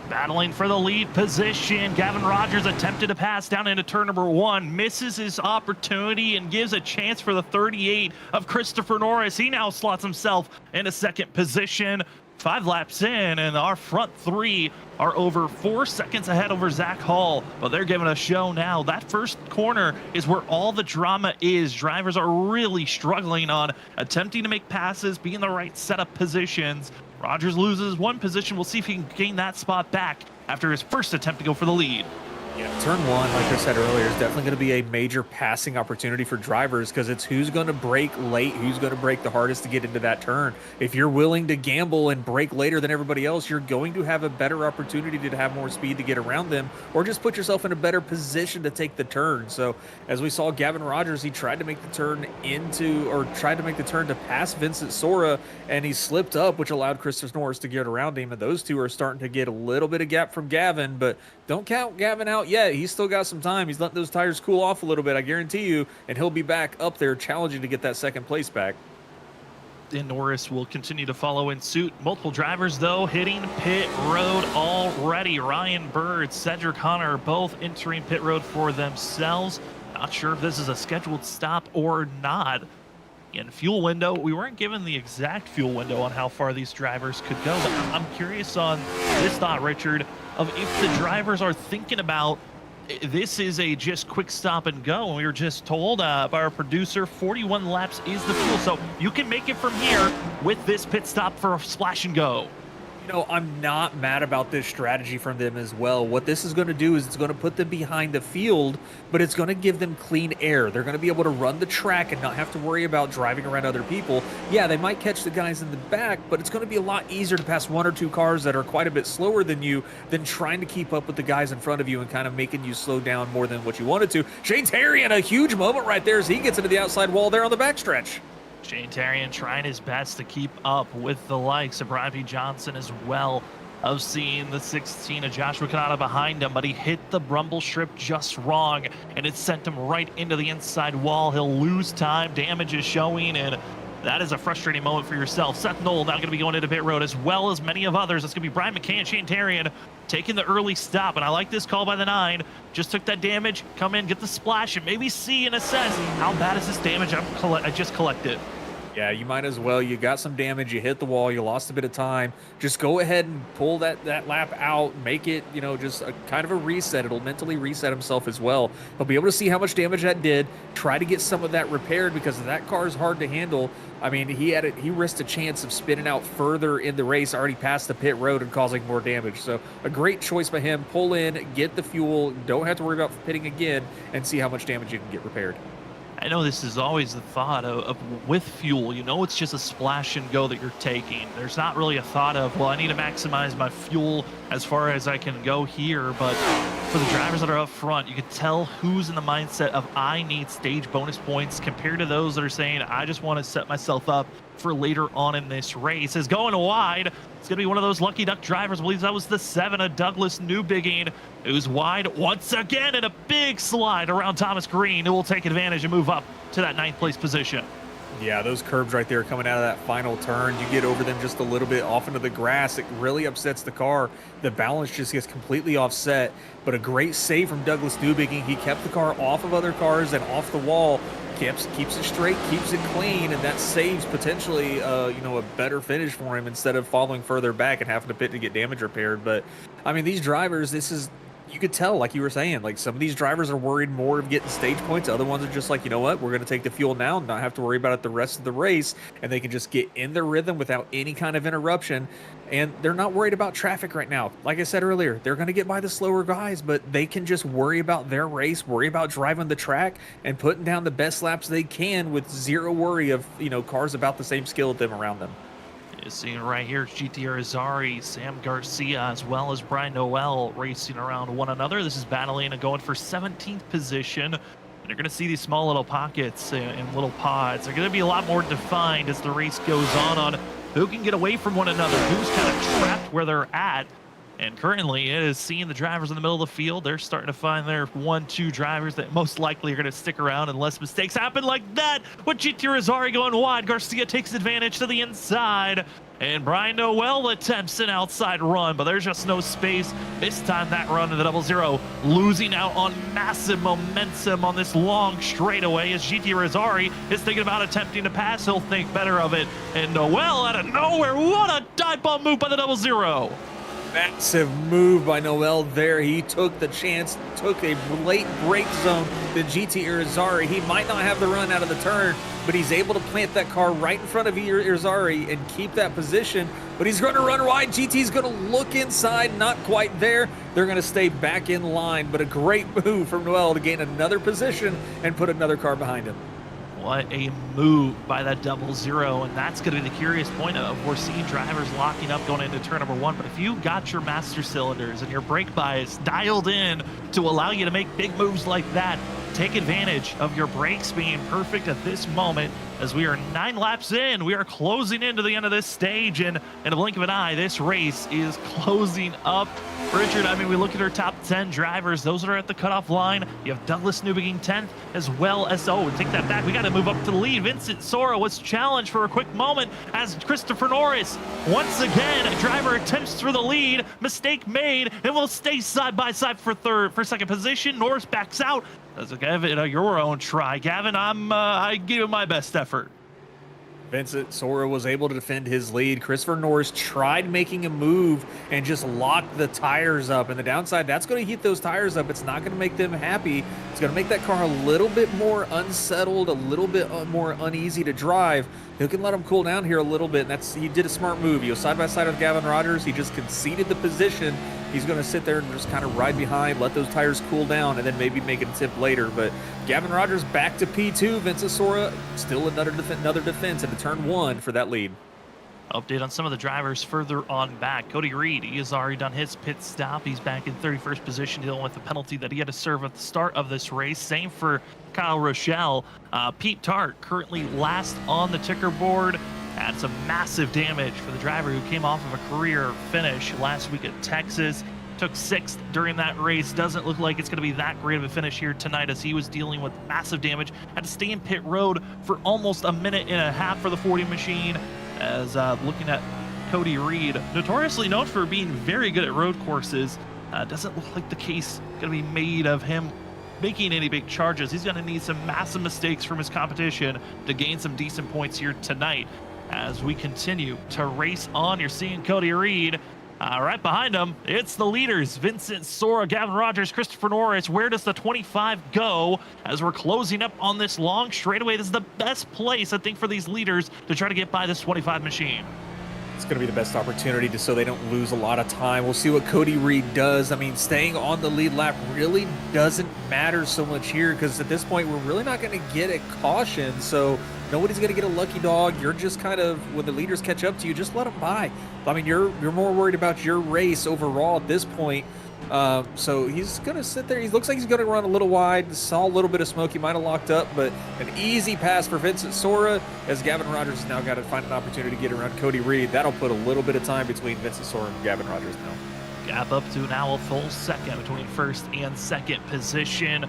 Battling for the lead position, Gavin Rogers attempted to pass down into turn number 1, misses his opportunity and gives a chance for the 38 of Christopher Norris. He now slots himself into second position. 5 laps in, and our front 3 are over 4 seconds ahead over Zach Hall, but they're giving a show now. That first corner is where all the drama is. Drivers are really struggling on attempting to make passes, be in the right setup positions. Rogers loses 1 position. We'll see if he can gain that spot back after his first attempt to go for the lead. Yeah, turn 1, like I said earlier, is definitely going to be a major passing opportunity for drivers because it's who's going to brake late, who's going to brake the hardest to get into that turn. If you're willing to gamble and brake later than everybody else, you're going to have a better opportunity to have more speed to get around them, or just put yourself in a better position to take the turn. So as we saw Gavin Rogers, he tried to make the turn to pass Vincent Sora, and he slipped up, which allowed Christopher Norris to get around him. And those two are starting to get a little bit of gap from Gavin, but don't count Gavin out yet. He's still got some time. He's letting those tires cool off a little bit, I guarantee you, and he'll be back up there challenging to get that second place back. And Norris will continue to follow in suit. Multiple drivers, though, hitting pit road already. Ryan Bird, Cedric Hunter, both entering pit road for themselves. Not sure if this is a scheduled stop or not. In fuel window, we weren't given the exact fuel window on how far these drivers could go, but I'm curious on this thought, Richard, of if the drivers are thinking about this is a just quick stop and go. And we were just told by our producer 41 laps is the fuel, so you can make it from here with this pit stop for a splash and go. I'm not mad about this strategy from them as well. What this is going to do is it's going to put them behind the field, but it's going to give them clean air. They're going to be able to run the track and not have to worry about driving around other people. Yeah, they might catch the guys in the back, but it's going to be a lot easier to pass 1 or 2 cars that are quite a bit slower than you than trying to keep up with the guys in front of you and kind of making you slow down more than what you wanted to. Shane Terrian, a huge moment right there as he gets into the outside wall there on the backstretch. Shane Terrian trying his best to keep up with the likes of Brian P. Johnson as well. Of seeing the 16 of Joshua Kanata behind him, but he hit the rumble strip just wrong, and it sent him right into the inside wall. He'll lose time. Damage is showing, and that is a frustrating moment for yourself. Seth Knoll now going to be going into pit road, as well as many of others. It's going to be Brian McKay and Shane Terrian taking the early stop, and I like this call by the 9. Just took that damage, come in, get the splash, and maybe see and assess how bad is this damage I just collected. Yeah, you might as well. You got some damage. You hit the wall. You lost a bit of time. Just go ahead and pull that lap out. Make it, just a kind of a reset. It'll mentally reset himself as well. He'll be able to see how much damage that did. Try to get some of that repaired because that car is hard to handle. I mean, he risked a chance of spinning out further in the race, already past the pit road and causing more damage. So a great choice by him. Pull in, get the fuel. Don't have to worry about pitting again, and see how much damage you can get repaired. I know this is always the thought of with fuel, it's just a splash and go that you're taking. There's not really a thought of, well, I need to maximize my fuel as far as I can go here. But for the drivers that are up front, you can tell who's in the mindset of I need stage bonus points compared to those that are saying, I just want to set myself up for later on in this race. Is going wide. It's going to be one of those lucky duck drivers. I believe that was the 7 of Douglas Newbigging, who's wide once again in a big slide around Thomas Green, who will take advantage and move up to that 9th place position. Yeah, those curbs right there coming out of that final turn, you get over them just a little bit off into the grass. It really upsets the car. The balance just gets completely offset, but a great save from Douglas Newbigging. He kept the car off of other cars and off the wall, keeps it straight, keeps it clean, and that saves potentially, a better finish for him instead of falling further back and having to pit to get damage repaired. But, I mean, these drivers, you could tell, like you were saying, like some of these drivers are worried more of getting stage points. Other ones are just like, you know what, we're going to take the fuel now and not have to worry about it the rest of the race. And they can just get in their rhythm without any kind of interruption. And they're not worried about traffic right now. Like I said earlier, they're going to get by the slower guys, but they can just worry about their race, worry about driving the track and putting down the best laps they can with zero worry of, cars about the same skill as them around them. You're seeing right here GT Irizarry, Sam Garcia, as well as Brian Noel racing around one another. This is battling and going for 17th position. And you're going to see these small little pockets and little pods. They're going to be a lot more defined as the race goes on who can get away from one another, who's kind of trapped where they're at. And currently, it is seeing the drivers in the middle of the field. They're starting to find their 1-2 drivers that most likely are going to stick around unless mistakes happen like that. With GT Irizarry going wide, Garcia takes advantage to the inside. And Brian Noel attempts an outside run, but there's just no space. This time, that run to the 0-0, losing out on massive momentum on this long straightaway as GT Irizarry is thinking about attempting to pass. He'll think better of it. And Noel out of nowhere, what a dive bomb move by the 0-0. Massive move by Noel there. He took the chance, took a late break zone to GT Irizarry. He might not have the run out of the turn, but he's able to plant that car right in front of Irizarry and keep that position. But he's going to run wide. GT's going to look inside, not quite there. They're going to stay back in line, but a great move from Noel to gain another position and put another car behind him. What a move by that 0-0, and that's going to be the curious point of we're seeing drivers locking up going into turn number 1. But if you got your master cylinders and your brake bias dialed in to allow you to make big moves like that, take advantage of your brakes being perfect at this moment. As we are 9 laps in, we are closing into the end of this stage, and in a blink of an eye, this race is closing up. Richard, I mean, we look at our top 10 drivers, those that are at the cutoff line. You have Douglas Newbegin 10th, as well as, oh, take that back, we got to move up to the lead. Vincent Sora was challenged for a quick moment as Christopher Norris, once again, a driver attempts for the lead, mistake made, and will stay side by side for second position. Norris backs out. That's Gavin, your own try. Gavin, I give it my best effort. Vincent Sora was able to defend his lead. Christopher Norris tried making a move and just locked the tires up. And the downside, that's going to heat those tires up. It's not going to make them happy. It's going to make that car a little bit more unsettled, a little bit more uneasy to drive. He can let him cool down here a little bit. And he did a smart move. He was side by side with Gavin Rogers. He just conceded the position. He's going to sit there and just kind of ride behind, let those tires cool down, and then maybe make a tip later. But Gavin Rogers back to P2. Vincent Sora still another defense into turn 1 for that lead. Update on some of the drivers further on back. Cody Reed, he has already done his pit stop. He's back in 31st position, dealing with the penalty that he had to serve at the start of this race. Same for Kyle Rochelle. Pete Tart, currently last on the ticker board. That's some massive damage for the driver who came off of a career finish last week at Texas. Took 6th during that race. Doesn't look like it's going to be that great of a finish here tonight as he was dealing with massive damage. Had to stay in pit road for almost a minute and a half for the 40 machine. As looking at Cody Reed, notoriously known for being very good at road courses, doesn't look like the case going to be made of him making any big charges. He's going to need some massive mistakes from his competition to gain some decent points here tonight. As we continue to race on, you're seeing Cody Reed. Right behind him, it's the leaders, Vincent Sora, Gavin Rogers, Christopher Norris. Where does the 25 go as we're closing up on this long straightaway? This is the best place, I think, for these leaders to try to get by this 25 machine. It's going to be the best opportunity so they don't lose a lot of time. We'll see what Cody Reed does. I mean, staying on the lead lap really doesn't matter so much here because at this point, we're really not going to get a caution. So nobody's going to get a lucky dog. You're just kind of, when the leaders catch up to you, just let them by. I mean, you're more worried about your race overall at this point. So he's going to sit there. He looks like he's going to run a little wide. Saw a little bit of smoke. He might have locked up, but an easy pass for Vincent Sora as Gavin Rogers has now got to find an opportunity to get around Cody Reed. That'll put a little bit of time between Vincent Sora and Gavin Rogers now. Gap up to now a full second between first and second position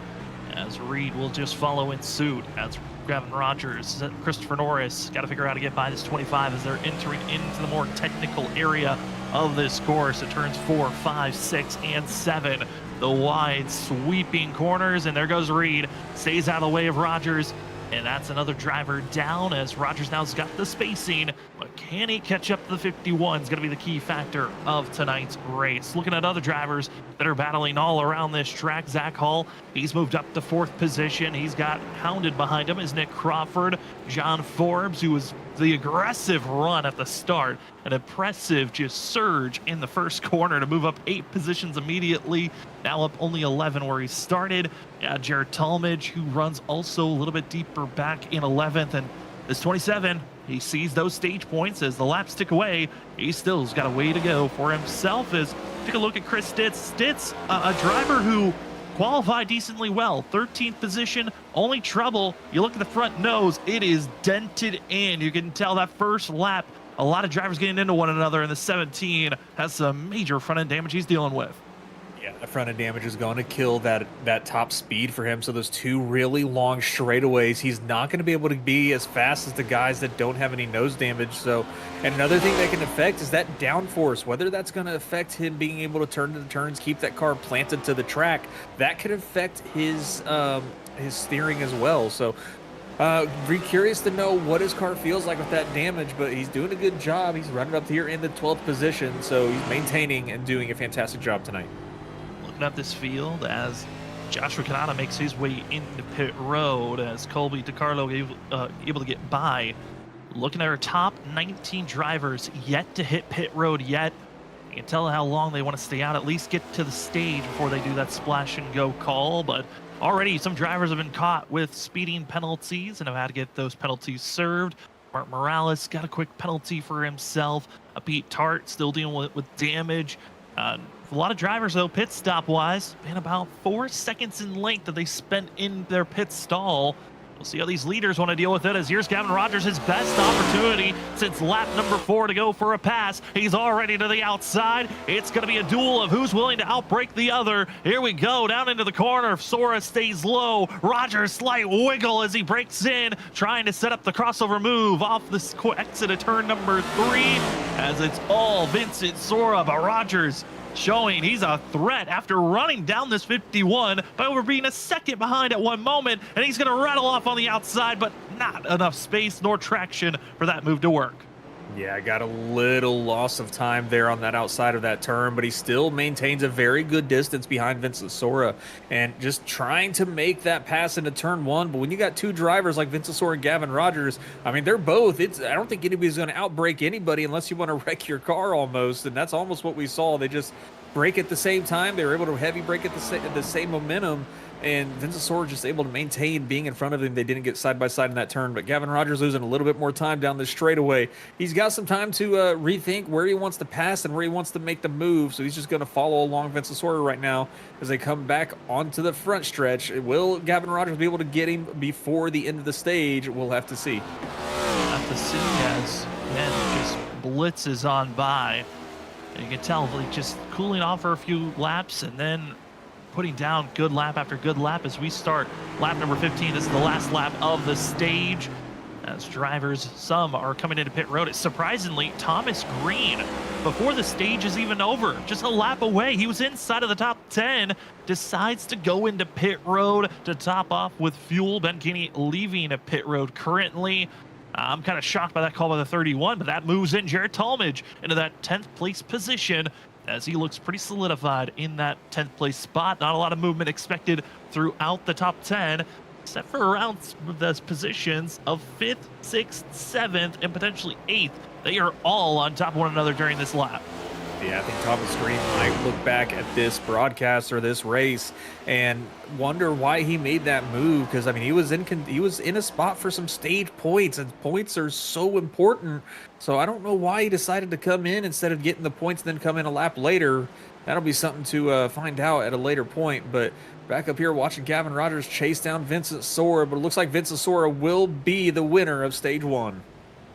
as Reed will just follow in suit as Gavin Rogers, Christopher Norris got to figure out how to get by this 25 as they're entering into the more technical area of this course. It turns 4, 5, 6, and 7. The wide sweeping corners, and there goes Reed. Stays out of the way of Rogers, and that's another driver down as Rogers now's got the spacing, but can he catch up to the 51 is going to be the key factor of tonight's race. Looking at other drivers that are battling all around this track, Zach Hall, he's moved up to 4th position. He's got hounded behind him is Nick Crawford, John Forbes, who was the aggressive run at the start, an impressive just surge in the first corner to move up 8 positions immediately, now up only 11 where he started. Yeah, Jared Talmadge, who runs also a little bit deeper back in 11th, and This 27, he sees those stage points as the laps tick away. He still's got a way to go for himself. As take a look at Chris Stitz. Stitz, a driver who qualified decently well. 13th position, only trouble. You look at the front nose, it is dented in. You can tell that first lap, a lot of drivers getting into one another, and the 17 has some major front end damage he's dealing with. Yeah, the front end damage is going to kill that top speed for him. So those two really long straightaways, he's not going to be able to be as fast as the guys that don't have any nose damage. So, and another thing that can affect is that downforce. Whether that's going to affect him being able to turn to the turns, keep that car planted to the track, that could affect his steering as well. So, be curious to know what his car feels like with that damage, but he's doing a good job. He's running up here in the 12th position, so he's maintaining and doing a fantastic job tonight. Up this field as Joshua Kanata makes his way into pit road, as Colby DiCarlo able to get by. Looking at our top 19 drivers yet to hit pit road yet. You can tell how long they want to stay out, at least get to the stage before they do that splash and go call. But already some drivers have been caught with speeding penalties and have had to get those penalties served. Mark Morales got a quick penalty for himself. Pete Tart still dealing with damage. A lot of drivers, though, pit stop wise, been about 4 seconds in length that they spent in their pit stall. We'll see how these leaders want to deal with it, as here's Gavin Rogers, his best opportunity since lap number 4 to go for a pass. He's already to the outside. It's going to be a duel of who's willing to outbreak the other. Here we go, down into the corner. Sora stays low. Rogers slight wiggle as he breaks in, trying to set up the crossover move off the exit of turn number 3, as it's all Vincent Sora, but Rogers showing he's a threat after running down this 51 by over being a second behind at one moment, and he's going to rattle off on the outside, but not enough space nor traction for that move to work. Yeah, I got a little loss of time there on that outside of that turn, but he still maintains a very good distance behind Vincent Sora and just trying to make that pass into turn 1. But when you got two drivers like Vincent Sora and Gavin Rogers, I mean, they're both, I don't think anybody's going to outbrake anybody unless you want to wreck your car almost. And that's almost what we saw. They just brake at the same time. They were able to heavy brake at the same momentum. And Vincent Sora just able to maintain being in front of him. They didn't get side by side in that turn, but Gavin Rogers losing a little bit more time down the straightaway. He's got some time to rethink where he wants to pass and where he wants to make the move. So he's just going to follow along Vincent Sora right now as they come back onto the front stretch. Will Gavin Rogers be able to get him before the end of the stage? We'll have to see. We'll have to see as Ben just blitzes on by. And you can tell like just cooling off for a few laps and then putting down good lap after good lap as we start lap number 15. This is the last lap of the stage. As drivers, some are coming into pit road. It's surprisingly Thomas Green, before the stage is even over, just a lap away, he was inside of the top 10, decides to go into pit road to top off with fuel. Ben Kinney leaving a pit road currently. I'm kind of shocked by that call by the 31, but that moves in Jared Talmadge into that 10th place position, as he looks pretty solidified in that 10th place spot. Not a lot of movement expected throughout the top 10, except for around those positions of 5th, 6th, 7th, and potentially 8th. They are all on top of one another during this lap. Yeah, I think Thomas Green might look back at this broadcast or this race and wonder why he made that move. Because I mean, he was in a spot for some stage points, and points are so important. So I don't know why he decided to come in instead of getting the points and then come in a lap later. That'll be something to find out at a later point. But back up here watching Gavin Rogers chase down Vincent Sora, but it looks like Vincent Sora will be the winner of stage 1.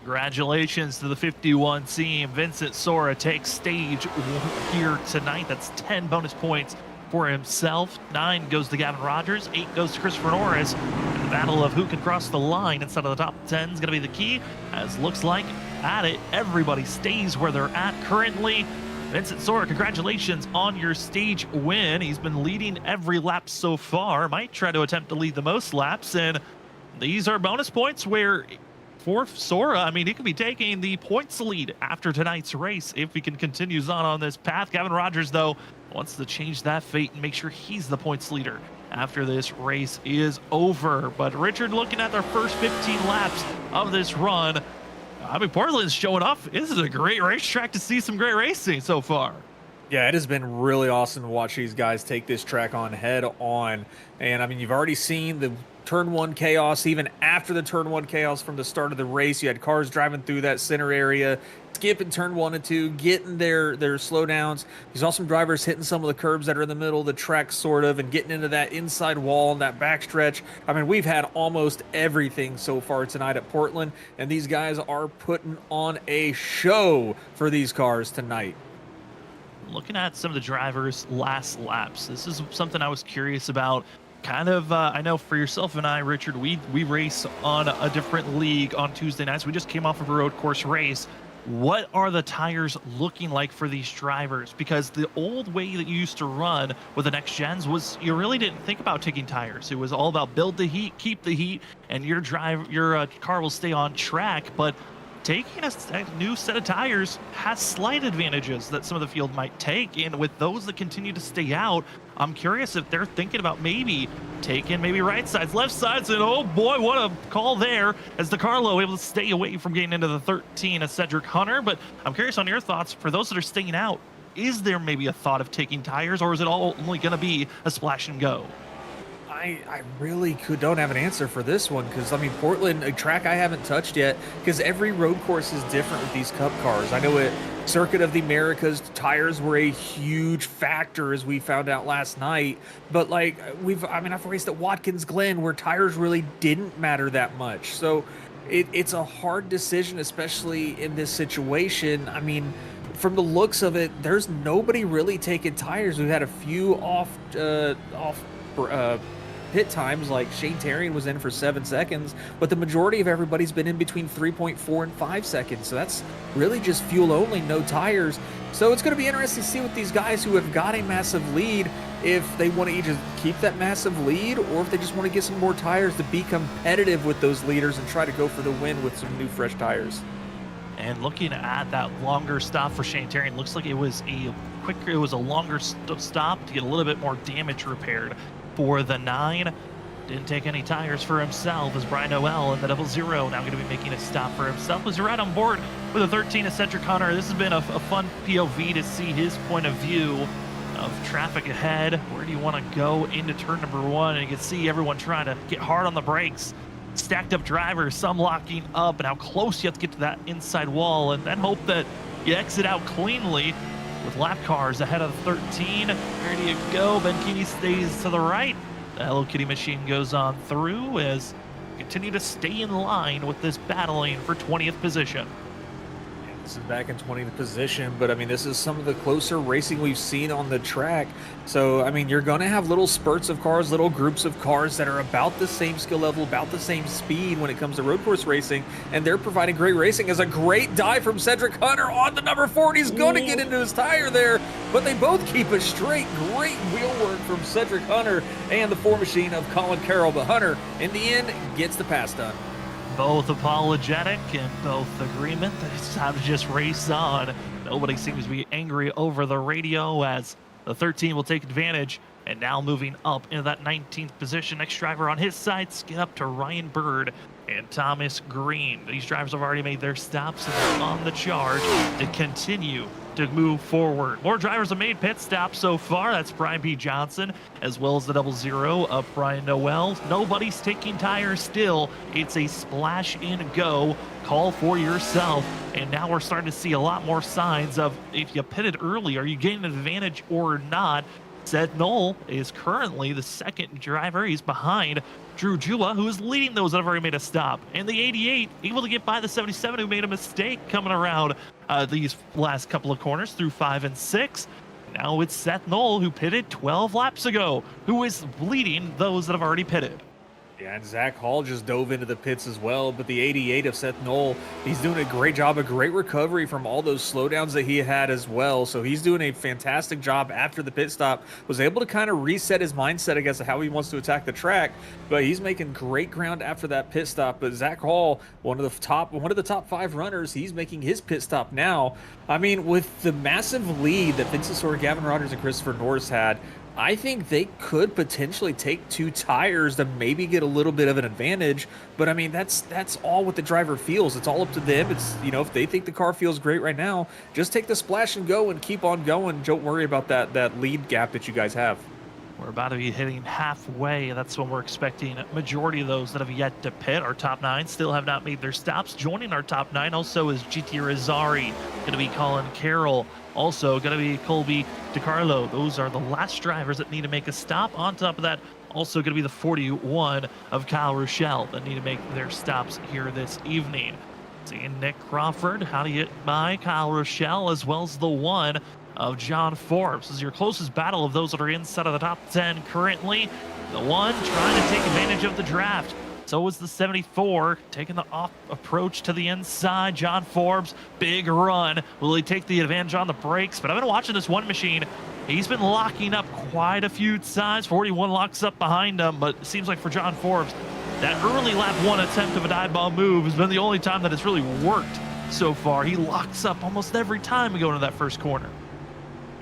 Congratulations to the 51 team. Vincent Sora takes stage 1 here tonight. That's 10 bonus points for himself. 9 goes to Gavin Rogers. 8 goes to Christopher Norris. And the battle of who can cross the line inside of the top 10 is going to be the key, as looks like at it, everybody stays where they're at currently. Vincent Sora, congratulations on your stage win. He's been leading every lap so far. Might try to attempt to lead the most laps, and these are bonus points where for Sora, I mean, he could be taking the points lead after tonight's race if he can continues on this path. Gavin Rogers, though, wants to change that fate and make sure he's the points leader after this race is over. But Richard, looking at their first 15 laps of this run, I mean, Portland's showing off. This is a great racetrack to see some great racing so far. Yeah, it has been really awesome to watch these guys take this track on head on. And I mean, you've already seen the turn one chaos, even after the turn one chaos from the start of the race. You had cars driving through that center area, skipping turn 1 and 2, getting their slowdowns. You saw some drivers hitting some of the curbs that are in the middle of the track, sort of, and getting into that inside wall and that backstretch. I mean, we've had almost everything so far tonight at Portland, and these guys are putting on a show for these cars tonight. Looking at some of the drivers' last laps, this is something I was curious about. Kind of, I know for yourself and I, Richard, we race on a different league on Tuesday nights. We just came off of a road course race. What are the tires looking like for these drivers? Because the old way that you used to run with the next gens was you really didn't think about taking tires. It was all about build the heat, keep the heat, and your car will stay on track. But taking a new set of tires has slight advantages that some of the field might take, and with those that continue to stay out, I'm curious if they're thinking about maybe taking right sides, left sides, and oh boy, what a call there as DeCarlo able to stay away from getting into the 13 of Cedric Hunter. But I'm curious on your thoughts for those that are staying out. Is there maybe a thought of taking tires, or is it all only going to be a splash and go? I really don't have an answer for this one, because I mean, Portland, a track I haven't touched yet, because every road course is different with these Cup cars. I know at Circuit of the Americas, tires were a huge factor, as we found out last night. But like I've raced at Watkins Glen where tires really didn't matter that much. So it's a hard decision, especially in this situation. I mean, from the looks of it, there's nobody really taking tires. We've had a few off pit times, like Shane Terrian was in for 7 seconds, but the majority of everybody's been in between 3.4 and 5 seconds. So that's really just fuel only, no tires. So it's going to be interesting to see with these guys who have got a massive lead, if they want to either keep that massive lead or if they just want to get some more tires to be competitive with those leaders and try to go for the win with some new fresh tires. And looking at that longer stop for Shane Terrian, looks like it was a longer stop to get a little bit more damage repaired for the 9. Didn't take any tires for himself as Brian Noel in the 00 now going to be making a stop for himself. Was right on board with a 13 of Cedric Hunter. This has been a fun POV to see his point of view of traffic ahead. Where do you want to go into turn number 1? And you can see everyone trying to get hard on the brakes. Stacked up drivers, some locking up, and how close you have to get to that inside wall, and then hope that you exit out cleanly with lap cars ahead of the 13. Where do you go? Benkini stays to the right. The Hello Kitty machine goes on through as you continue to stay in line with this battling for 20th position. This is back in 20th position, but I mean, this is some of the closer racing we've seen on the track. So, I mean, you're going to have little spurts of cars, little groups of cars that are about the same skill level, about the same speed when it comes to road course racing, and they're providing great racing. As a great dive from Cedric Hunter on the number 40. He's going to get into his tire there, but they both keep a straight. Great wheel work from Cedric Hunter and the 4 machine of Colin Carroll, but Hunter, in the end, gets the pass done. Both apologetic and both agreement that it's time to just race on. Nobody seems to be angry over the radio as the 13 will take advantage. And now moving up into that 19th position. Next driver on his side, skid up to Ryan Bird and Thomas Green. These drivers have already made their stops and they're on the charge to continue to move forward. More drivers have made pit stops so far. That's Brian B. Johnson, as well as the 00 of Brian Noel. Nobody's taking tires still. It's a splash and go. Call for yourself. And now we're starting to see a lot more signs of if you pitted early, are you getting an advantage or not? Seth Knoll is currently the second driver. He's behind Drew Jula, who is leading those that have already made a stop. And the 88 able to get by the 77, who made a mistake coming around these last couple of corners through 5 and 6. Now it's Seth Knoll, who pitted 12 laps ago, who is leading those that have already pitted. Yeah, and Zach Hall just dove into the pits as well, but the 88 of Seth Knoll, he's doing a great job, a great recovery from all those slowdowns that he had as well. So he's doing a fantastic job after the pit stop, was able to kind of reset his mindset, I guess, of how he wants to attack the track, but he's making great ground after that pit stop. But Zach Hall, one of the top 5 runners, he's making his pit stop now. I mean, with the massive lead that Vincent Sora, Gavin Rogers, and Christopher Norris had, I think they could potentially take 2 tires to maybe get a little bit of an advantage. But I mean, that's all what the driver feels. It's all up to them. It's, you know, if they think the car feels great right now, just take the splash and go and keep on going. Don't worry about that lead gap that you guys have. We're about to be hitting halfway. That's when we're expecting a majority of those that have yet to pit. Our top 9 still have not made their stops. Joining our top 9 also is GT Rizzari, going to be Colin Carroll, also going to be Colby DiCarlo. Those are the last drivers that need to make a stop. On top of that, also going to be the 41 of Kyle Rochelle that need to make their stops here this evening. Seeing Nick Crawford, how to get by Kyle Rochelle, as well as the 1 of John Forbes. This is your closest battle of those that are inside of the top 10 currently. The 1 trying to take advantage of the draft. So is the 74, taking the off approach to the inside. John Forbes, big run. Will he take the advantage on the brakes? But I've been watching this one machine. He's been locking up quite a few times. 41 locks up behind him, but it seems like for John Forbes, that early lap 1 attempt of a dive bomb move has been the only time that it's really worked so far. He locks up almost every time we go into that first corner.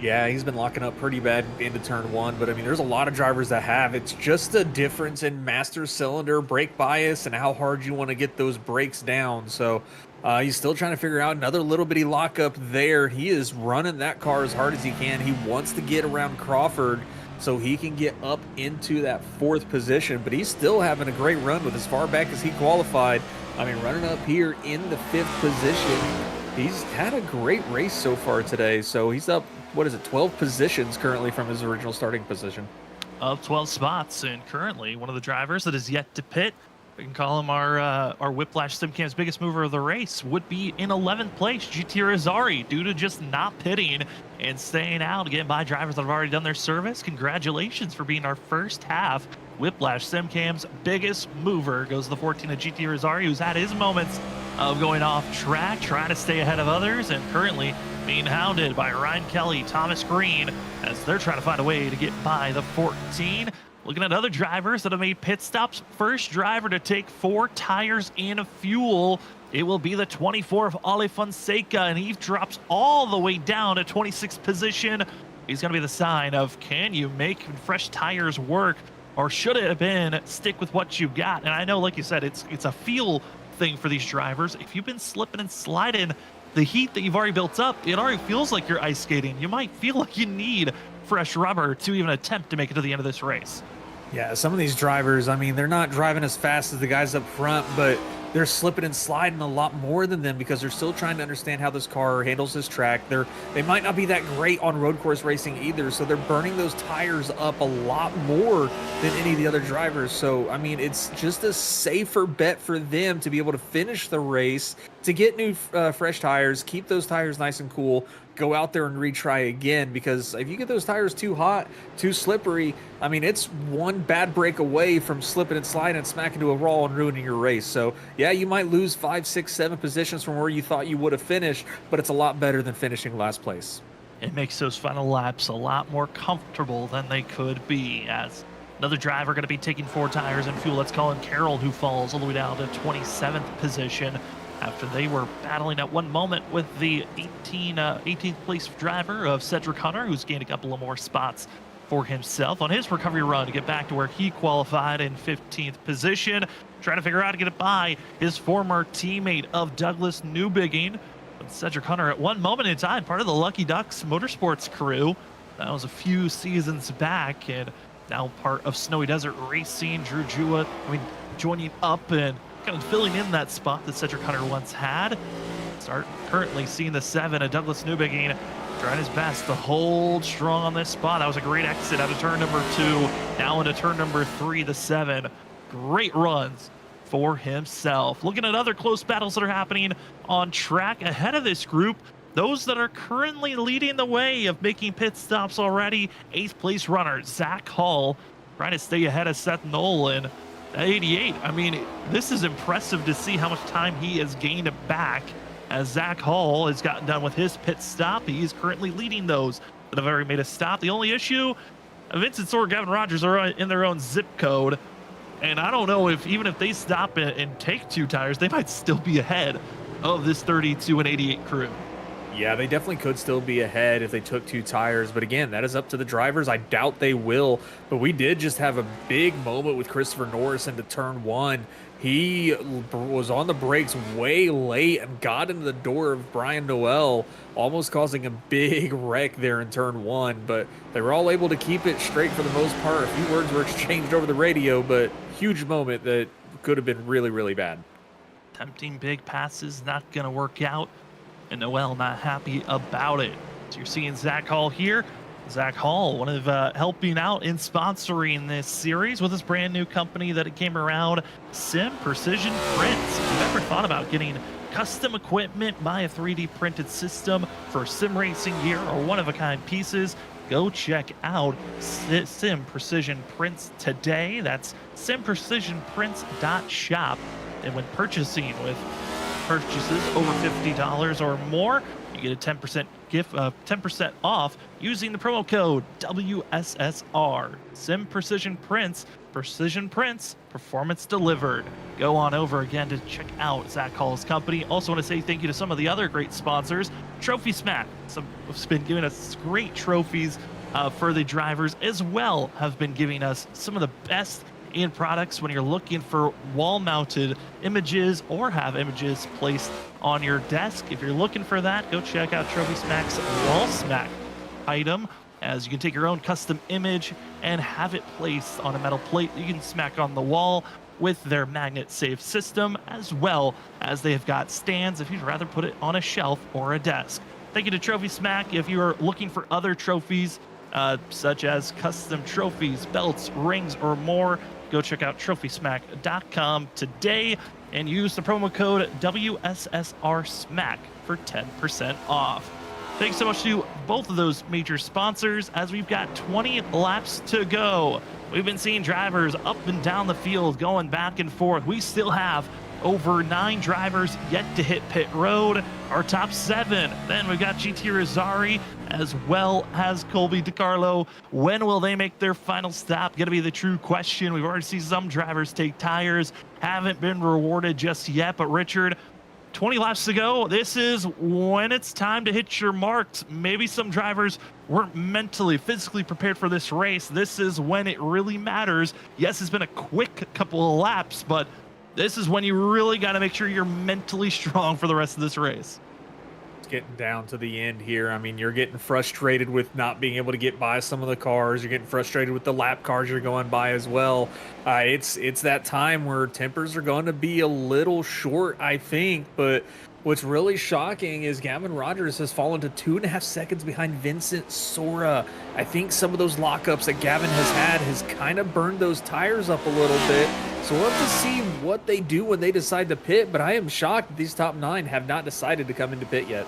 Yeah, he's been locking up pretty bad into turn 1, but I mean, there's a lot of drivers that have. It's just a difference in master cylinder brake bias and how hard you want to get those brakes down. So he's still trying to figure out another little bitty lockup there. He is running that car as hard as he can. He wants to get around Crawford so he can get up into that 4th position, but he's still having a great run with as far back as he qualified. I mean, running up here in the 5th position. He's had a great race so far today, so he's up, 12 positions currently from his original starting position. Up 12 spots, and currently one of the drivers that is yet to pit, we can call him our Whiplash SimCam's biggest mover of the race, would be in 11th place, GT Rizzari, due to just not pitting and staying out, getting by drivers that have already done their service. Congratulations for being our first half Whiplash SimCam's biggest mover. Goes to the 14 of GT Rizzari, who's had his moments of going off track, trying to stay ahead of others, and currently being hounded by Ryan Kelly, Thomas Green, as they're trying to find a way to get by the 14. Looking at other drivers that have made pit stops, first driver to take 4 tires in fuel, it will be the 24 of Ale Fonseca, and he drops all the way down to 26th position. He's going to be the sign of, can you make fresh tires work, or should it have been stick with what you got? And I know, like you said, it's a feel thing for these drivers. If you've been slipping and sliding, the heat that you've already built up, it already feels like you're ice skating. You might feel like you need fresh rubber to even attempt to make it to the end of this race. Yeah, some of these drivers, I mean, they're not driving as fast as the guys up front, but they're slipping and sliding a lot more than them because they're still trying to understand how this car handles this track. They might not be that great on road course racing either, so they're burning those tires up a lot more than any of the other drivers. So, I mean, it's just a safer bet for them to be able to finish the race, to get new fresh tires, keep those tires nice and cool, go out there and retry again, because if you get those tires too hot, too slippery, I mean, it's one bad break away from slipping and sliding and smacking to a wall and ruining your race. So yeah, you might lose 5, 6, 7 positions from where you thought you would have finished, but it's a lot better than finishing last place. It makes those final laps a lot more comfortable than they could be, as another driver going to be taking 4 tires in fuel. That's Colin Carroll, who falls all the way down to 27th position after they were battling at one moment with the 18th place driver of Cedric Hunter, who's gained a couple of more spots for himself on his recovery run to get back to where he qualified in 15th position, trying to figure out how to get it by his former teammate of Douglas Newbigging. Cedric Hunter, at one moment in time, part of the Lucky Ducks Motorsports crew. That was a few seasons back, and now part of Snowy Desert Racing. Drew Jua, joining up and kind of filling in that spot that Cedric Hunter once had. Start currently seeing the 7 of Douglas Newbigging trying his best to hold strong on this spot. That was a great exit out of turn number 2. Now into turn number 3, the 7. Great runs for himself. Looking at other close battles that are happening on track ahead of this group, those that are currently leading the way of making pit stops already, 8th place runner Zach Hall trying to stay ahead of Seth Nolan at 88. I mean, this is impressive to see how much time he has gained back as Zach Hall has gotten done with his pit stop. He is currently leading those that have already made a stop. The only issue, Vincent Sorr, Gavin Rogers are in their own zip code, and I don't know if even if they stop and take 2 tires, they might still be ahead of this 32 and 88 crew. Yeah, they definitely could still be ahead if they took 2 tires. But again, that is up to the drivers. I doubt they will. But we did just have a big moment with Christopher Norris into turn 1. He was on the brakes way late and got into the door of Brian Noel, almost causing a big wreck there in turn one, but they were all able to keep it straight for the most part. A few words were exchanged over the radio, but huge moment that could have been really, really bad. Tempting big passes, not going to work out. And Noel not happy about it. So you're seeing Zach Hall here. Zach Hall, one of helping out in sponsoring this series with his brand new company that it came around, Sim Precision Prints. If you've ever thought about getting custom equipment, buy a 3D printed system for sim racing gear or one-of-a-kind pieces, go check out Sim Precision Prints today. That's simprecisionprints.shop. And when purchasing with purchases over $50 or more, you get a 10% gift, 10% off using the promo code WSSR. Sim Precision Prints, precision prints, performance delivered. Go on over again to check out Zach Hall's company. Also want to say thank you to some of the other great sponsors. Trophy Smack, some have been giving us great trophies for the drivers, as well have been giving us some of the best in products when you're looking for wall-mounted images or have images placed on your desk. If you're looking for that, go check out Trophy Smack's Wall Smack item, as you can take your own custom image and have it placed on a metal plate that you can smack on the wall with their magnet safe system, as well as they have got stands if you'd rather put it on a shelf or a desk. Thank you to Trophy Smack. If you are looking for other trophies, such as custom trophies, belts, rings, or more, go check out trophysmack.com today and use the promo code WSSRSMACK for 10% off. Thanks so much to both of those major sponsors, as we've got 20 laps to go. We've been seeing drivers up and down the field going back and forth. We still have over 9 drivers yet to hit pit road, our top 7. Then we've got GT Rosari as well as Colby DiCarlo. When will they make their final stop? Going to be the true question. We've already seen some drivers take tires, haven't been rewarded just yet. But Richard, 20 laps to go. This is when it's time to hit your marks. Maybe some drivers weren't mentally, physically prepared for this race. This is when it really matters. Yes, it's been a quick couple of laps, but this is when you really got to make sure you're mentally strong for the rest of this race. It's getting down to the end here. I mean, you're getting frustrated with not being able to get by some of the cars. You're getting frustrated with the lap cars you're going by as well. It's that time where tempers are going to be a little short, I think. But what's really shocking is Gavin Rogers has fallen to 2.5 seconds behind Vincent Sora. I think some of those lockups that Gavin has kind of burned those tires up a little bit. So we'll have to see what they do when they decide to pit, but I am shocked that these top 9 have not decided to come into pit yet.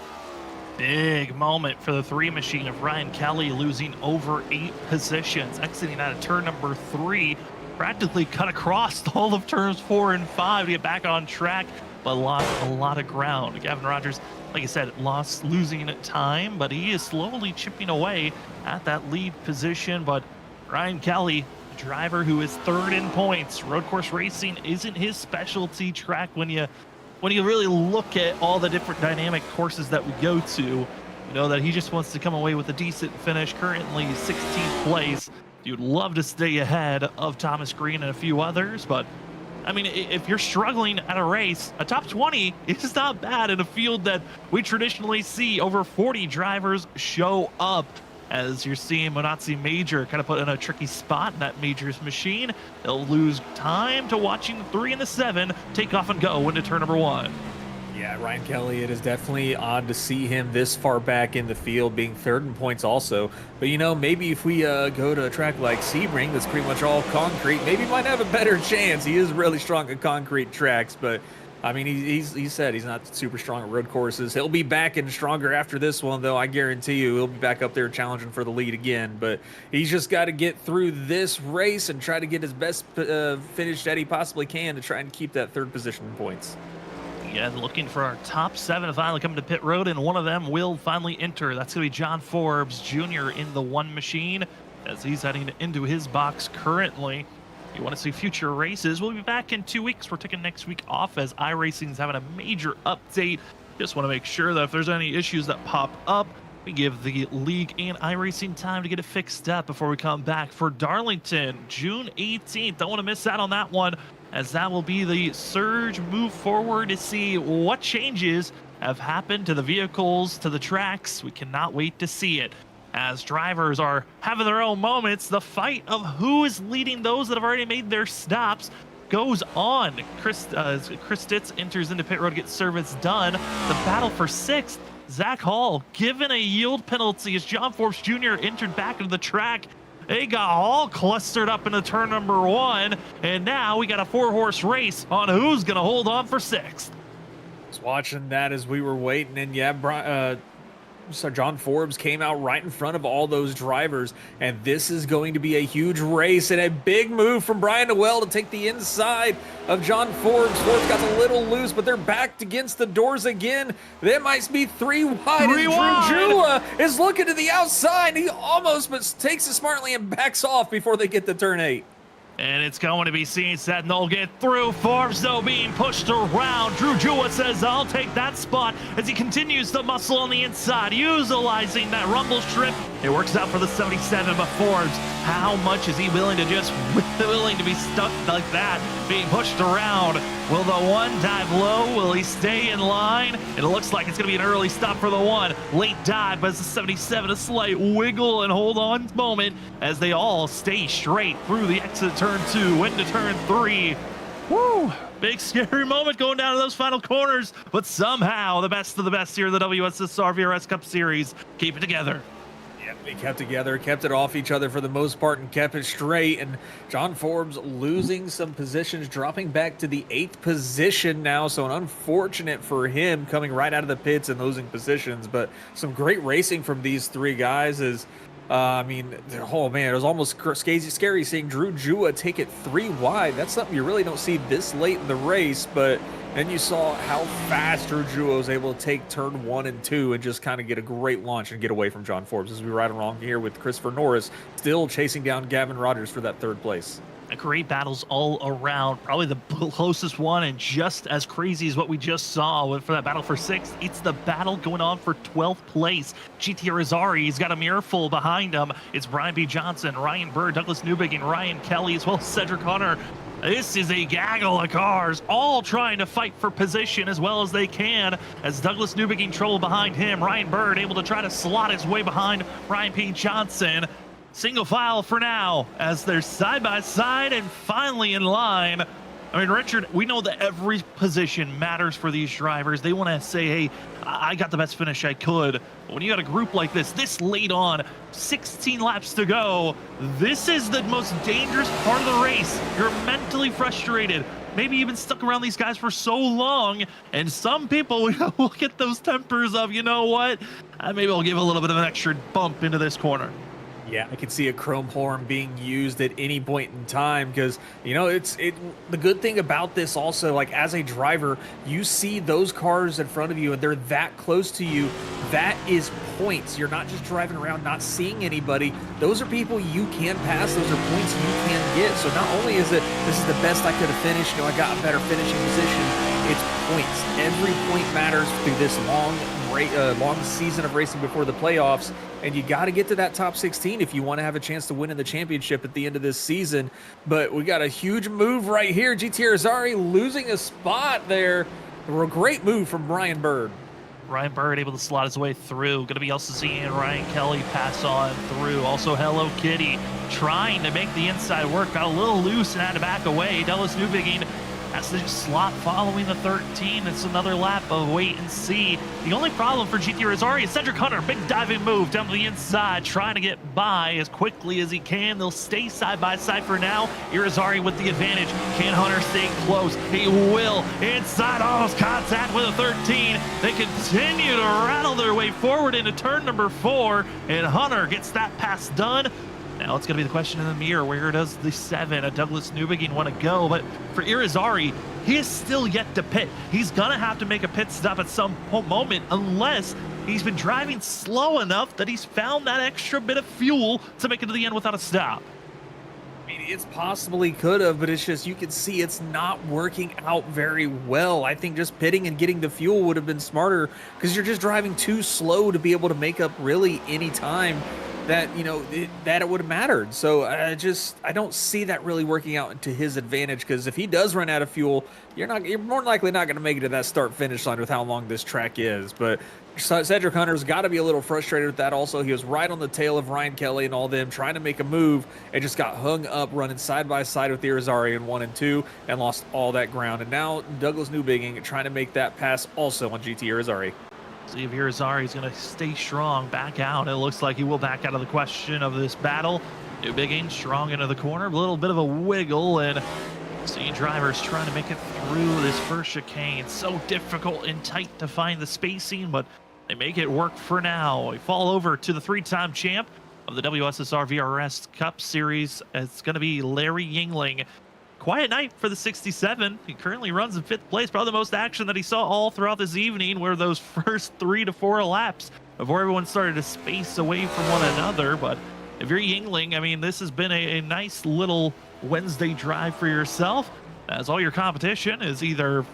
Big moment for the 3 machine of Ryan Kelly, losing over 8 positions, exiting out of turn number 3, practically cut across all of turns 4 and 5 to get back on track, but lost a lot of ground. Gavin Rogers, like I said, losing time, but he is slowly chipping away at that lead position. But Ryan Kelly, driver who is 3rd in points. Road course racing isn't his specialty track when you really look at all the different dynamic courses that we go to. You know that he just wants to come away with a decent finish, currently 16th place. You'd love to stay ahead of Thomas Green and a few others, but I mean, if you're struggling at a race, a top 20 is not bad in a field that we traditionally see over 40 drivers show up. As you're seeing Monazzi Major kind of put in a tricky spot in that Major's machine. They'll lose time to watching the 3 and the 7 take off and go into turn number 1. Yeah, Ryan Kelly, it is definitely odd to see him this far back in the field, being 3rd in points also. But, you know, maybe if we go to a track like Sebring that's pretty much all concrete, maybe he might have a better chance. He is really strong at concrete tracks, but I mean, he said he's not super strong at road courses. He'll be back and stronger after this one, though. I guarantee you he'll be back up there challenging for the lead again. But he's just got to get through this race and try to get his best finish that he possibly can to try and keep that 3rd position in points. Yeah, looking for our top 7 to finally come to pit road, and one of them will finally enter. That's going to be John Forbes Jr. in the 1 machine, as he's heading into his box currently. You want to see future races, we'll be back in 2 weeks. We're taking next week off as iRacing is having a major update. Just want to make sure that if there's any issues that pop up, we give the league and iRacing time to get it fixed up before we come back for Darlington, June 18th. Don't want to miss out on that one, as that will be the surge move forward to see what changes have happened to the vehicles, to the tracks. We cannot wait to see it. As drivers are having their own moments, the fight of who is leading those that have already made their stops goes on. Chris Stitz enters into pit road to get service done. The battle for sixth, Zach Hall given a yield penalty as John Forbes Jr. entered back into the track. They got all clustered up into turn number 1, and now we got a 4-horse race on who's going to hold on for sixth. Was watching that as we were waiting, and yeah, so John Forbes came out right in front of all those drivers, and this is going to be a huge race and a big move from Brian Noel to take the inside of John Forbes. Forbes got a little loose, but they're backed against the doors again. That might be 3 wide. Drew Jula is looking to the outside. He almost but takes it smartly and backs off before they get to turn 8. And it's going to be seen that they'll get through. Forbes, though, being pushed around. Drew Jewett says, I'll take that spot as he continues to muscle on the inside, utilizing that rumble strip. It works out for the 77, but Forbes, how much is he willing to be stuck like that, being pushed around? Will the 1 dive low? Will he stay in line? It looks like it's going to be an early stop for the 1. Late dive, but it's the 77, a slight wiggle and hold on moment as they all stay straight through the exit turn 2 into turn 3. Woo! Big scary moment going down to those final corners, but somehow the best of the best here in the WSSR VRS Cup Series keep it together. Yeah, they kept together, kept it off each other for the most part, and kept it straight. And John Forbes losing some positions, dropping back to the 8th position now. So unfortunate for him coming right out of the pits and losing positions. But some great racing from these 3 guys is, I mean, oh man, it was almost scary seeing Drew Jua take it 3 wide. That's something you really don't see this late in the race, but then you saw how fast Drew Jua was able to take turn 1 and 2 and just kind of get a great launch and get away from John Forbes as we ride along here with Christopher Norris still chasing down Gavin Rogers for that 3rd place. Great battles all around. Probably the closest one and just as crazy as what we just saw for that battle for 6th. It's the battle going on for 12th place. GT Rizari's got a mirror full behind him. It's Brian B. Johnson, Ryan Bird, Douglas Newbig, and Ryan Kelly, as well as Cedric Hunter. This is a gaggle of cars, all trying to fight for position as well as they can, as Douglas Newbig in trouble behind him. Ryan Bird able to try to slot his way behind Ryan P. Johnson. Single file for now as they're side by side and finally in line. I mean, Richard, we know that every position matters for these drivers. They want to say, hey, I got the best finish I could. But when you got a group like this late on, 16 laps to go, this is the most dangerous part of the race. You're mentally frustrated. Maybe you've been stuck around these guys for so long, and some people will get those tempers of, you know what, maybe I'll give a little bit of an extra bump into this corner. Yeah, I could see a chrome horn being used at any point in time because, you know, the good thing about this also, like as a driver, you see those cars in front of you and they're that close to you. That is points. You're not just driving around not seeing anybody. Those are people you can pass. Those are points you can get. So not only is it, this is the best I could have finished, you know, I got a better finishing position, it's points. Every point matters through this long season of racing before the playoffs, and you got to get to that top 16 if you want to have a chance to win in the championship at the end of this season. But we got a huge move right here. GT Arzari losing a spot there. A great move from Ryan Bird. Ryan Bird able to slot his way through. Going to be also seeing Ryan Kelly pass on through. Also Hello Kitty trying to make the inside work. Got a little loose and had to back away. Dallas Newbigging has to just slot following the 13. It's another lap of wait and see. The only problem for GT Rizari is Cedric Hunter. Big diving move down to the inside, trying to get by as quickly as he can. They'll stay side by side for now. Irizarry with the advantage. Can Hunter stay close? He will. Inside, almost contact with a 13. They continue to rattle their way forward into turn number 4, and Hunter gets that pass done. Now it's going to be the question in the mirror, where does the 7, a Douglas Newbegin, want to go? But for Irizarry, he is still yet to pit. He's going to have to make a pit stop at some moment, unless he's been driving slow enough that he's found that extra bit of fuel to make it to the end without a stop. I mean, it's possible he could have, but it's just, you can see it's not working out very well. I think just pitting and getting the fuel would have been smarter, because you're just driving too slow to be able to make up really any time. that, that it would have mattered. So I don't see that really working out to his advantage, because if he does run out of fuel, you're more than likely not going to make it to that start finish line with how long this track is. But Cedric Hunter's got to be a little frustrated with that. Also, he was right on the tail of Ryan Kelly and all them trying to make a move, and just got hung up running side by side with Irizarry in 1 and 2 and lost all that ground. And now Douglas Newbigging trying to make that pass also on GT Irizarry. See if Irizarry is going to stay strong, back out. It looks like he will back out of the question of this battle. Newbigging strong into the corner, a little bit of a wiggle, and seeing drivers trying to make it through this first chicane. So difficult and tight to find the spacing, but they make it work for now. We fall over to the 3-time champ of the WSSR VRS Cup Series. It's going to be Larry Yingling. Quiet night for the 67. He currently runs in 5th place. Probably the most action that he saw all throughout this evening were those first 3 to 4 laps before everyone started to space away from one another. But if you're Yingling, I mean, this has been a nice little Wednesday drive for yourself, as all your competition is either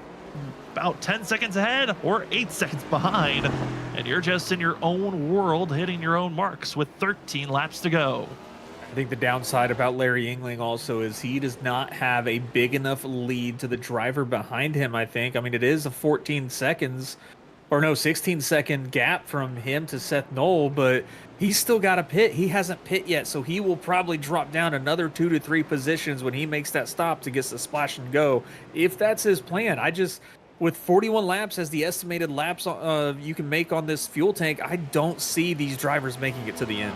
about 10 seconds ahead or 8 seconds behind, and you're just in your own world hitting your own marks with 13 laps to go. I think the downside about Larry Yingling also is he does not have a big enough lead to the driver behind him, I think. I mean, it is a 16 second gap from him to Seth Knoll, but he's still got to pit. He hasn't pit yet, so he will probably drop down another 2 to 3 positions when he makes that stop to get the splash and go, if that's his plan. With 41 laps as the estimated laps you can make on this fuel tank, I don't see these drivers making it to the end.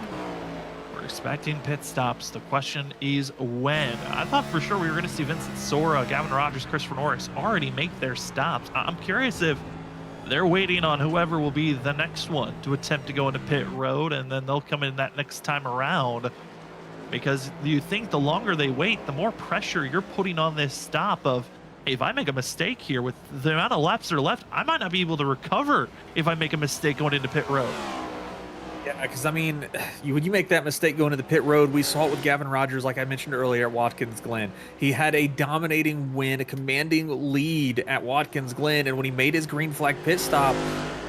Expecting pit stops. The question is when. I thought for sure we were going to see Vincent Sora, Gavin Rogers, Christopher Norris already make their stops. I'm curious if they're waiting on whoever will be the next one to attempt to go into pit road, and then they'll come in that next time around. Because you think the longer they wait, the more pressure you're putting on this stop of, hey, if I make a mistake here with the amount of laps that are left, I might not be able to recover if I make a mistake going into pit road. Yeah, because I mean, when you make that mistake going to the pit road, we saw it with Gavin Rogers, like I mentioned earlier, at Watkins Glen. He had a dominating win, a commanding lead at Watkins Glen, and when he made his green flag pit stop,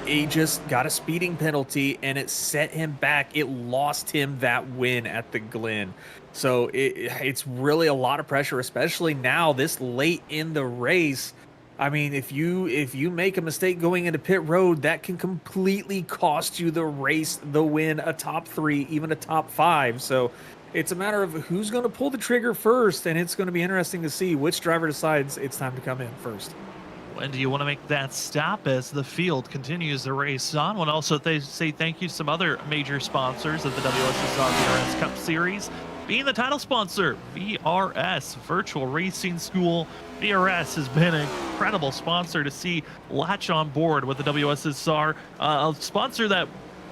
he just got a speeding penalty, and it set him back. It lost him that win at the Glen. So it's really a lot of pressure, especially now this late in the race. I mean, if you make a mistake going into pit road, that can completely cost you the race, the win, a top 3, even a top 5. So it's a matter of who's going to pull the trigger first, and it's going to be interesting to see which driver decides it's time to come in first. When do you want to make that stop as the field continues the race on? Well, also they say thank you to some other major sponsors of the WSSR VRS Cup Series. Being the title sponsor, VRS Virtual Racing School. VRS has been an incredible sponsor to see latch on board with the WSSR, a sponsor that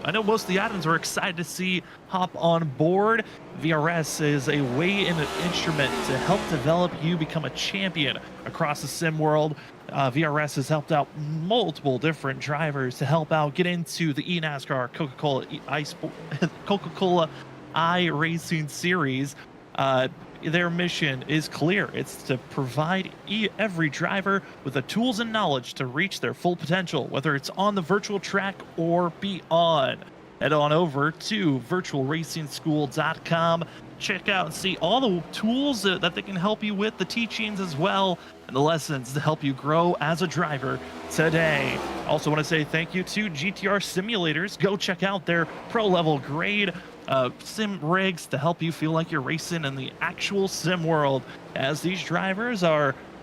I know most of the items were excited to see hop on board. VRS is a way and an instrument to help develop you become a champion across the sim world. VRS has helped out multiple different drivers to help out get into the eNASCAR Coca-Cola iRacing series. Their mission is clear. It's to provide every driver with the tools and knowledge to reach their full potential, whether it's on the virtual track or beyond. Head on over to virtualracingschool.com. Check out and see all the tools that they can help you with, the teachings as well, and the lessons to help you grow as a driver today. Also want to say thank you to GTR Simulators. Go check out their pro level grade sim rigs to help you feel like you're racing in the actual sim world, as these drivers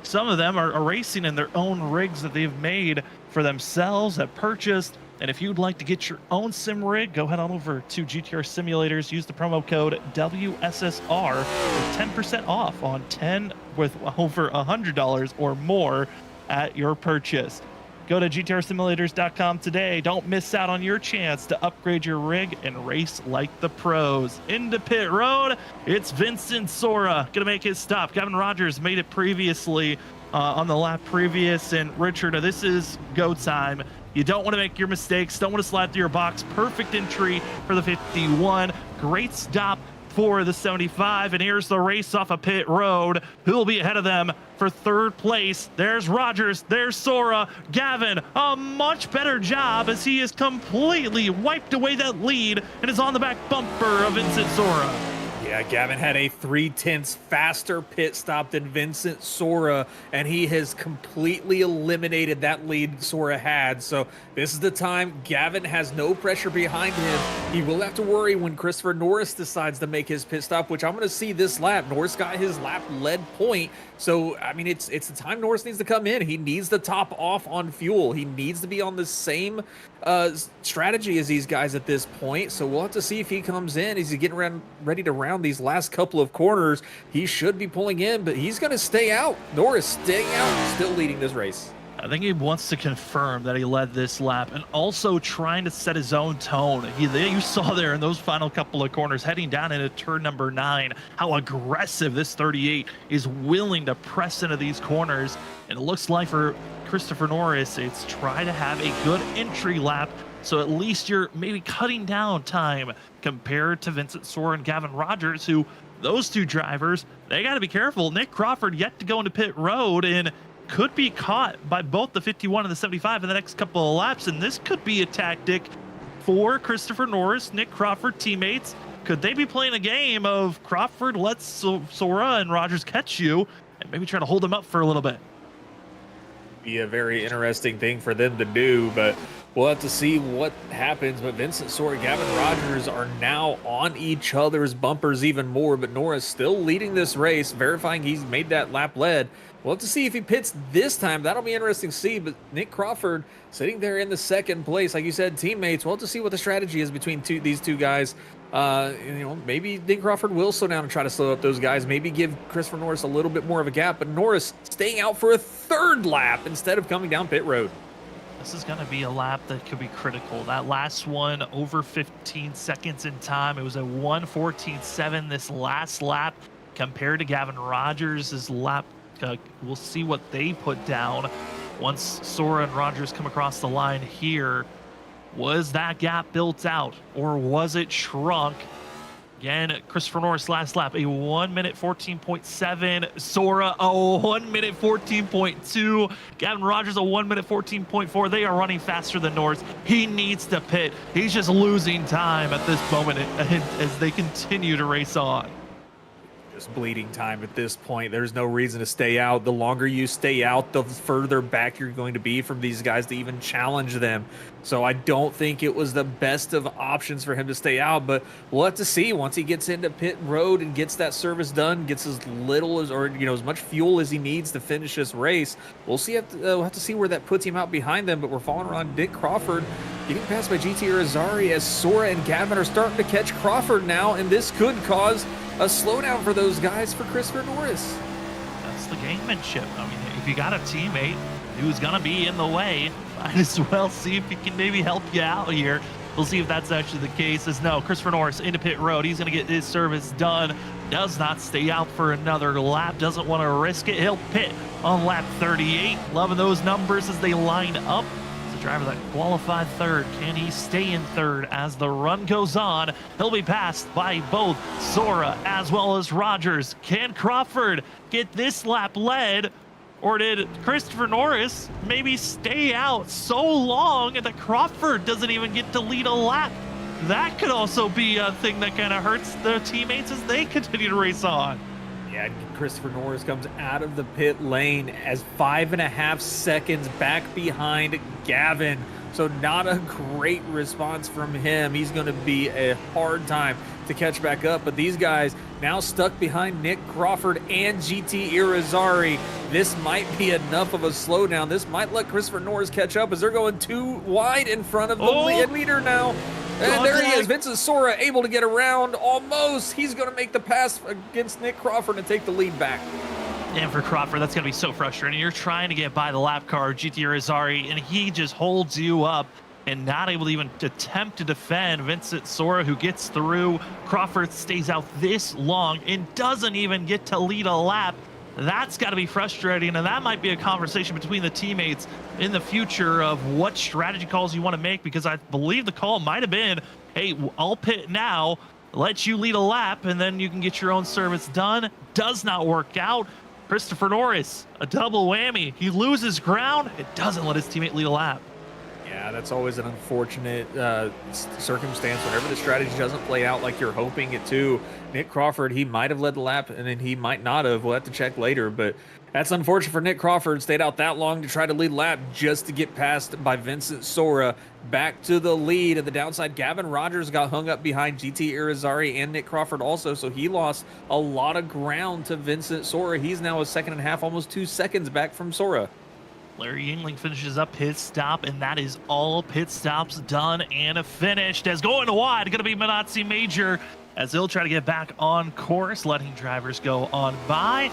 some of them are racing in their own rigs that they've made for themselves, have purchased. And if you'd like to get your own sim rig, go head on over to GTR Simulators. Use the promo code WSSR for 10% off on 10 with over $100 or more at your purchase. Go to gtrsimulators.com today. Don't miss out on your chance to upgrade your rig and race like the pros. Into pit road, it's Vincent Sora gonna make his stop. Gavin Rogers made it previously on the lap previous, and Richard, this is go time. You don't want to make your mistakes, don't want to slide through your box. Perfect entry for the 51. Great stop for the 75, and here's the race off of pit road. Who will be ahead of them for third place? There's Rogers, there's Sora. Gavin, a much better job as he has completely wiped away that lead and is on the back bumper of Vincent Sora. Yeah, Gavin had a 3/10 faster pit stop than Vincent Sora, and he has completely eliminated that lead Sora had. So this is the time. Gavin has no pressure behind him. He will have to worry when Christopher Norris decides to make his pit stop, which I'm going to see this lap. Norris got his lap lead point. So, I mean, it's the time Norris needs to come in. He needs to top off on fuel. He needs to be on the same strategy as these guys at this point. So we'll have to see if he comes in. Is he getting ready to round these last couple of corners? He should be pulling in, but he's going to stay out. Norris staying out, still leading this race. I think he wants to confirm that he led this lap and also trying to set his own tone. You saw there in those final couple of corners heading down into turn number 9 how aggressive this 38 is willing to press into these corners. And it looks like for Christopher Norris, it's try to have a good entry lap, so at least you're maybe cutting down time compared to Vincent Sora and Gavin Rogers, who those two drivers, they got to be careful. Nick Crawford yet to go into pit road and could be caught by both the 51 and the 75 in the next couple of laps, and this could be a tactic for Christopher Norris, Nick Crawford teammates. Could they be playing a game of Crawford lets Sora and Rogers catch you and maybe try to hold them up for a little bit? Be a very interesting thing for them to do, but we'll have to see what happens. But Vincent Sora, Gavin Rogers are now on each other's bumpers even more, but Norris still leading this race, verifying he's made that lap lead. We'll have to see if he pits this time. That'll be interesting to see. But Nick Crawford sitting there in the second place. Like you said, teammates. We'll have to see what the strategy is between these two guys. Maybe Nick Crawford will slow down and try to slow up those guys. Maybe give Christopher Norris a little bit more of a gap. But Norris staying out for a third lap instead of coming down pit road. This is going to be a lap that could be critical. That last one, over 15 seconds in time. It was a 1:14.7 this last lap compared to Gavin Rogers' lap. We'll see what they put down once Sora and Rogers come across the line here. Was that gap built out or was it shrunk? Again, Christopher Norris last lap, a 1:14.7. Sora, a 1:14.2. Gavin Rogers, a 1:14.4. They are running faster than Norris. He needs to pit. He's just losing time at this moment as they continue to race on. Bleeding time at this point. There's no reason to stay out. The longer you stay out, the further back you're going to be from these guys to even challenge them. So I don't think it was the best of options for him to stay out, but we'll have to see once he gets into pit road and gets that service done, gets as little as, or as much fuel as he needs to finish this race. We'll have to see where that puts him out behind them, but we're following around Nick Crawford getting passed by GT Irizarry as Sora and Gavin are starting to catch Crawford now, and this could cause a slowdown for those guys for Christopher Norris. That's the gamemanship. I mean, if you got a teammate who's going to be in the way, might as well see if he can maybe help you out here. We'll see if that's actually the case. As no, Christopher Norris into pit road. He's going to get his service done. Does not stay out for another lap. Doesn't want to risk it. He'll pit on lap 38. Loving those numbers as they line up. Driver that qualified third. Can he stay in third as the run goes on? He'll be passed by both Sora as well as Rogers. Can Crawford get this lap led, or did Christopher Norris maybe stay out so long that Crawford doesn't even get to lead a lap? That could also be a thing that kind of hurts their teammates as they continue to race on. Yeah, Christopher Norris comes out of the pit lane as 5.5 seconds back behind Gavin. So not a great response from him. He's going to be a hard time to catch back up. But these guys now stuck behind Nick Crawford and GT Irizarry. This might be enough of a slowdown. This might let Christopher Norris catch up as they're going too wide in front of the leader now. And there he is, Vincent Sora able to get around almost. He's going to make the pass against Nick Crawford and take the lead back. And for Crawford, that's going to be so frustrating. You're trying to get by the lap car, GT Irizarry, and he just holds you up and not able to even attempt to defend Vincent Sora, who gets through. Crawford stays out this long and doesn't even get to lead a lap. That's got to be frustrating, and that might be a conversation between the teammates in the future of what strategy calls you want to make, because I believe the call might have been, hey, I'll pit now, let you lead a lap, and then you can get your own service done. Does not work out. Christopher Norris, a double whammy. He loses ground. It doesn't let his teammate lead a lap. Yeah, that's always an unfortunate circumstance whenever the strategy doesn't play out like you're hoping it to. Nick Crawford, he might have led the lap, and then he might not have. We'll have to check later, but that's unfortunate for Nick Crawford. Stayed out that long to try to lead lap just to get passed by Vincent Sora. Back to the lead. At the downside, Gavin Rogers got hung up behind GT Irizarry and Nick Crawford also, so he lost a lot of ground to Vincent Sora. He's now a second and a half, almost 2 seconds back from Sora. Larry Yingling finishes up his stop, and that is all pit stops done and finished. As going wide, going to be Manazzi Major, as he'll try to get back on course, letting drivers go on by.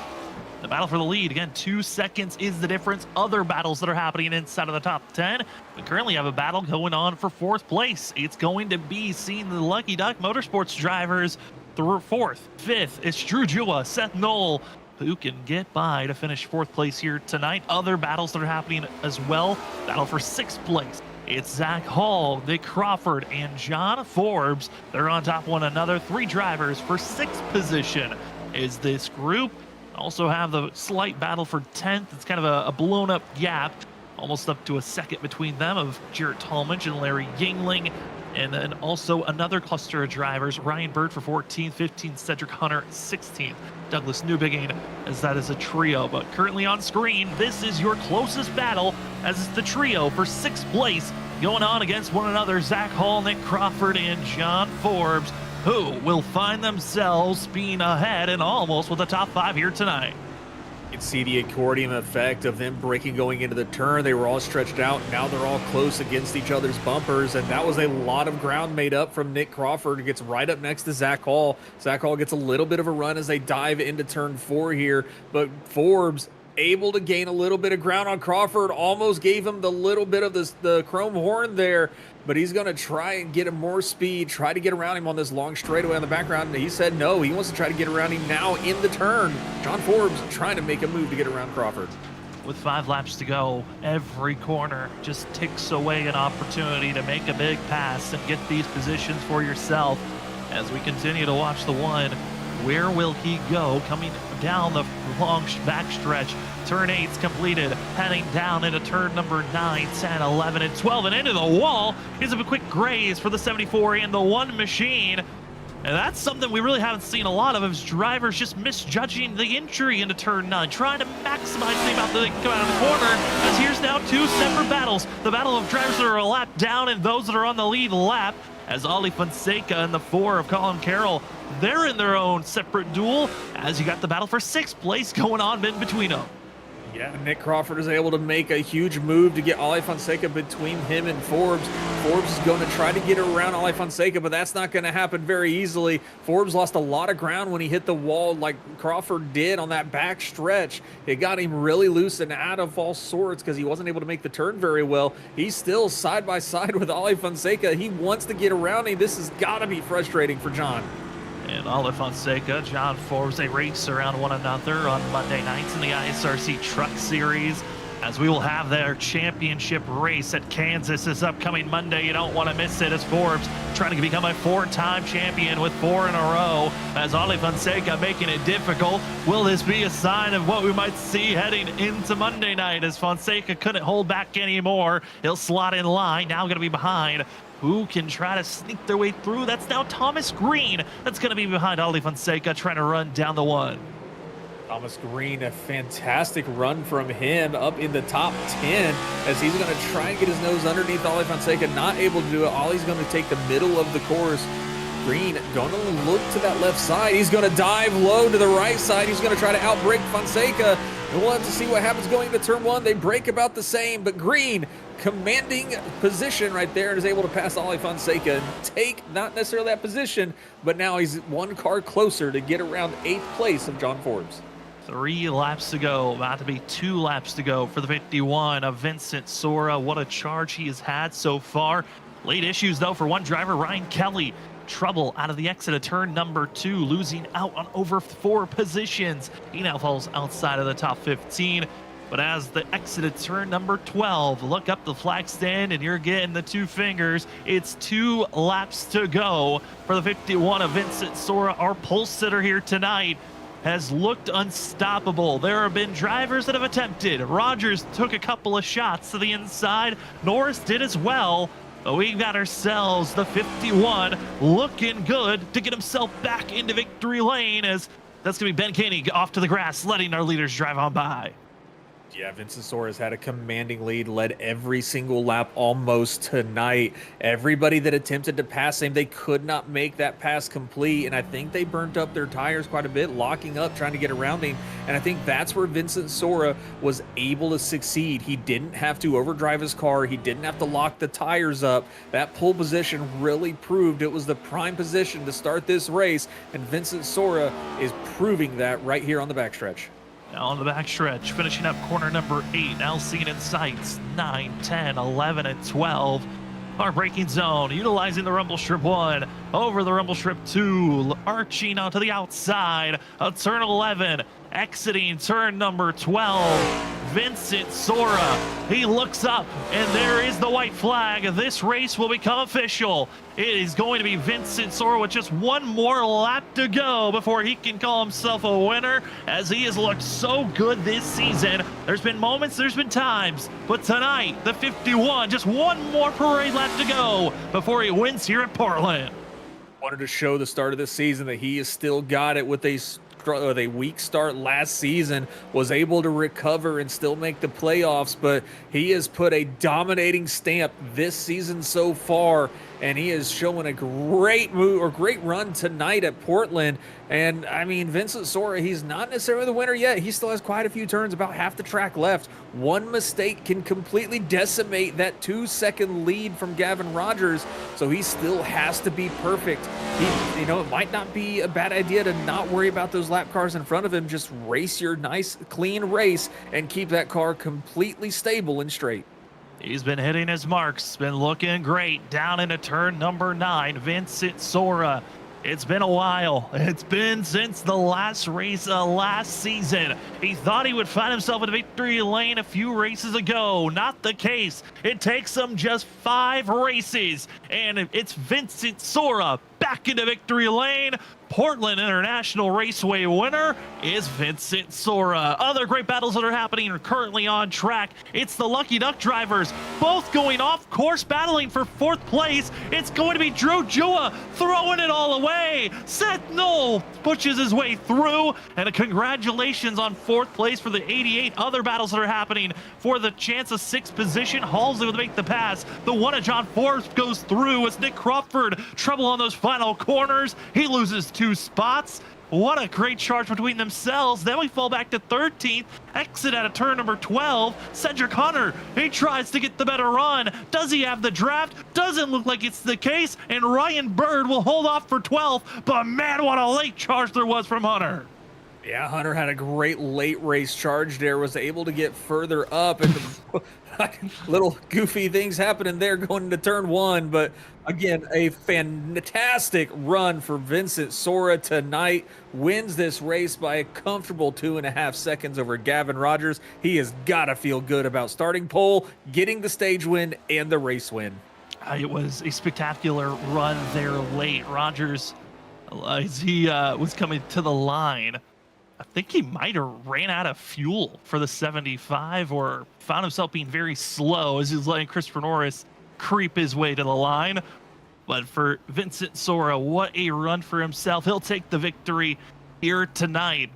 The battle for the lead, again, 2 seconds is the difference. Other battles that are happening inside of the top 10. We currently have a battle going on for 4th place. It's going to be seeing the Lucky Duck Motorsports drivers through 4th, 5th. It's Drew Jua, Seth Knoll, who can get by to finish 4th place here tonight. Other battles that are happening as well. Battle for 6th place. It's Zach Hall, Nick Crawford, and John Forbes. They're on top of one another. 3 drivers for 6th position is this group. Also have the slight battle for 10th. It's kind of a blown up gap, almost up to a second between them, of Jarrett Talmadge and Larry Yingling. And then also another cluster of drivers, Ryan Bird for 14th, 15th, Cedric Hunter 16th, Douglas Newbegin, as that is a trio. But currently on screen, this is your closest battle, as it's the trio for 6th place, going on against one another, Zach Hall, Nick Crawford, and John Forbes, who will find themselves being ahead and almost with the top 5 here tonight. You can see the accordion effect of them braking going into the turn. They were all stretched out. Now they're all close against each other's bumpers, and that was a lot of ground made up from Nick Crawford, who gets right up next to Zach Hall. Zach Hall gets a little bit of a run as they dive into turn 4 here, but Forbes able to gain a little bit of ground on Crawford, almost gave him the little bit of the chrome horn there, but he's going to try and get him more speed, try to get around him on this long straightaway on the background. And he said no, he wants to try to get around him now in the turn. John Forbes trying to make a move to get around Crawford. With 5 laps to go, every corner just ticks away an opportunity to make a big pass and get these positions for yourself. As we continue to watch the one, where will he go? Coming down the long backstretch. Turn 8's completed, heading down into turn number 9, 10, 11, and 12, and into the wall. Gives him a quick graze for the 74 and the 1 machine. And that's something we really haven't seen a lot of his drivers just misjudging the entry into turn 9, trying to maximize the amount that they can come out of the corner, as here's now 2 separate battles. The battle of drivers that are a lap down and those that are on the lead lap, as Ollie Fonseca and the 4 of Colin Carroll, they're in their own separate duel, as you got the battle for 6th place going on in between them. Yeah, Nick Crawford is able to make a huge move to get Ollie Fonseca between him and Forbes. Forbes is going to try to get around Ollie Fonseca, but that's not going to happen very easily. Forbes lost a lot of ground when he hit the wall like Crawford did on that back stretch. It got him really loose and out of all sorts because he wasn't able to make the turn very well. He's still side by side with Ollie Fonseca. He wants to get around him. This has got to be frustrating for John. And Ollie Fonseca, John Forbes, they race around one another on Monday nights in the ISRC Truck Series, as we will have their championship race at Kansas this upcoming Monday. You don't want to miss it, as Forbes trying to become a 4-time champion with 4 in a row, as Ollie Fonseca making it difficult. Will this be a sign of what we might see heading into Monday night, as Fonseca couldn't hold back anymore? He'll slot in line, now going to be behind. Who can try to sneak their way through? That's now Thomas Green. That's going to be behind Ollie Fonseca, trying to run down the 1. Thomas Green, a fantastic run from him up in the top 10, as he's going to try and get his nose underneath Ollie Fonseca. Not able to do it. Ollie's going to take the middle of the course. Green going to look to that left side. He's going to dive low to the right side. He's going to try to outbrake Fonseca. And we'll have to see what happens going into turn 1. They break about the same, but Green commanding position right there and is able to pass Ollie Fonseca and take not necessarily that position, but now he's 1 car closer to get around 8th place of John Forbes. 3 laps to go, about to be 2 laps to go for the 51 of Vincent Sora. What a charge he has had so far. Late issues though for one driver, Ryan Kelly. Trouble out of the exit of turn number 2, losing out on over 4 positions. He now falls outside of the top 15. But as the exit at turn number 12, look up the flag stand and you're getting the two fingers. It's 2 laps to go for the 51 of Vincent Sora. Our pole sitter here tonight has looked unstoppable. There have been drivers that have attempted. Rogers took a couple of shots to the inside. Norris did as well. But we've got ourselves the 51 looking good to get himself back into victory lane, as that's going to be Ben Koenig off to the grass, letting our leaders drive on by. Yeah, Vincent Sora has had a commanding lead, led every single lap almost tonight. Everybody that attempted to pass him, they could not make that pass complete, and I think they burnt up their tires quite a bit, locking up, trying to get around him, and I think that's where Vincent Sora was able to succeed. He didn't have to overdrive his car. He didn't have to lock the tires up. That pole position really proved it was the prime position to start this race, and Vincent Sora is proving that right here on the backstretch. Now on the backstretch, finishing up corner number 8, now seen in sights, 9, 10, 11, and 12. Our braking zone, utilizing the rumble strip 1, over the rumble strip 2, arching onto the outside of turn 11, exiting turn number 12. Vincent Sora, he looks up, and there is the white flag. This race will become official. It is going to be Vincent Sora with just one more lap to go before he can call himself a winner, as he has looked so good this season. There's been moments, there's been times, but tonight, the 51, just one more parade lap to go before he wins here at Portland. Wanted to show the start of the season that he has still got it with a weak start last season, was able to recover and still make the playoffs, but he has put a dominating stamp this season so far, and he is showing a great run tonight at Portland. And I mean, Vincent Sora, he's not necessarily the winner yet. He still has quite a few turns, about half the track left. One mistake can completely decimate that 2-second lead from Gavin Rogers, so he still has to be perfect. It might not be a bad idea to not worry about those lap cars in front of him. Just race your nice, clean race and keep that car completely stable and straight. He's been hitting his marks, been looking great. Down into turn number 9, Vincent Sora. It's been a while. It's been since the last race last season. He thought he would find himself in victory lane a few races ago. Not the case. It takes him just 5 races, and it's Vincent Sora back into victory lane. Portland International Raceway winner is Vincent Sora. Other great battles that are happening are currently on track. It's the Lucky Duck drivers, both going off course, battling for 4th place. It's going to be Drew Jua throwing it all away. Seth Knoll pushes his way through, and a congratulations on 4th place for the 88. Other battles that are happening for the chance of 6th position. Halsey will make the pass. The one of John Forbes goes through as Nick Crawford trouble on those final corners. He loses 2 spots. What a great charge between themselves. Then we fall back to 13th. Exit out of turn number 12. Cedric Hunter, he tries to get the better run. Does he have the draft? Doesn't look like it's the case. And Ryan Bird will hold off for 12th. But man, what a late charge there was from Hunter. Yeah, Hunter had a great late race charge there, was able to get further up, and little goofy things happening there going into turn 1. But again, a fantastic run for Vincent Sora tonight. Wins this race by a comfortable 2.5 seconds over Gavin Rogers. He has got to feel good about starting pole, getting the stage win, and the race win. It was a spectacular run there late. Rogers, as he was coming to the line, I think he might have ran out of fuel for the 75 or found himself being very slow as he was letting Christopher Norris creep his way to the line. But for Vincent Sora, what a run for himself. He'll take the victory here tonight,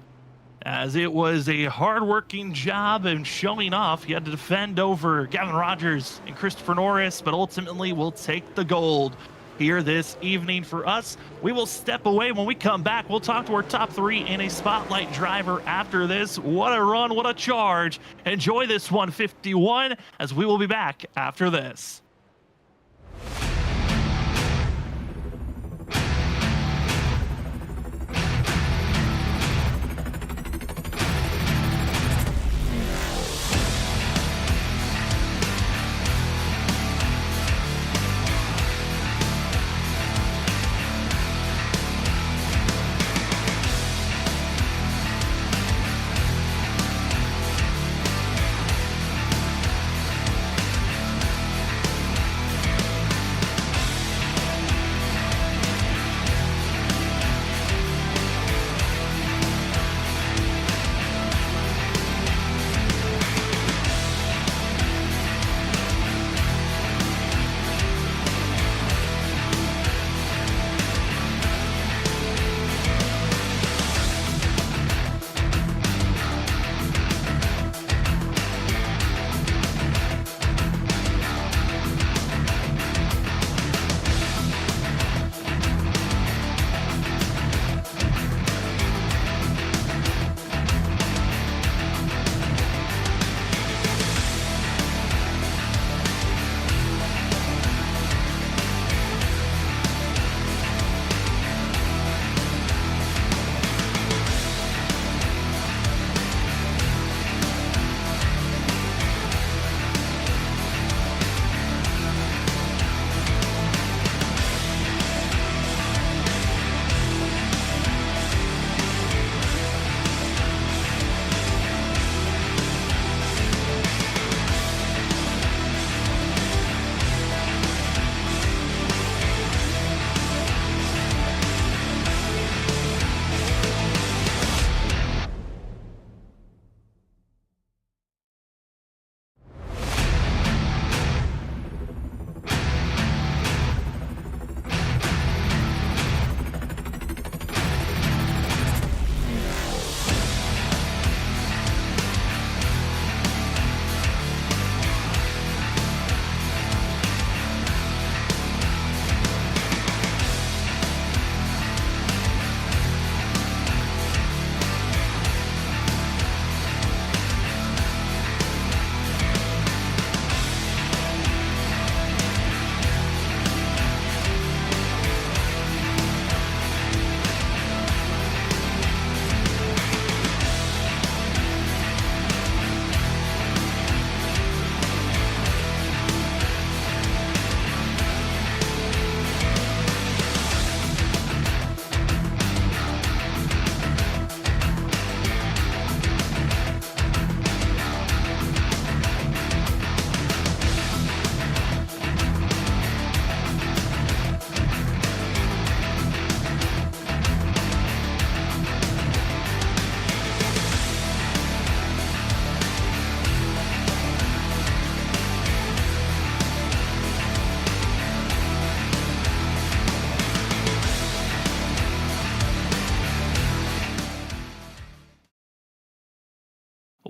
as it was a hard-working job and showing off. He had to defend over Gavin Rogers and Christopher Norris, but ultimately will take the gold here this evening for us. We will step away. When we come back, we'll talk to our top 3 and a spotlight driver after this. What a run, what a charge. Enjoy this 151, as we will be back after this.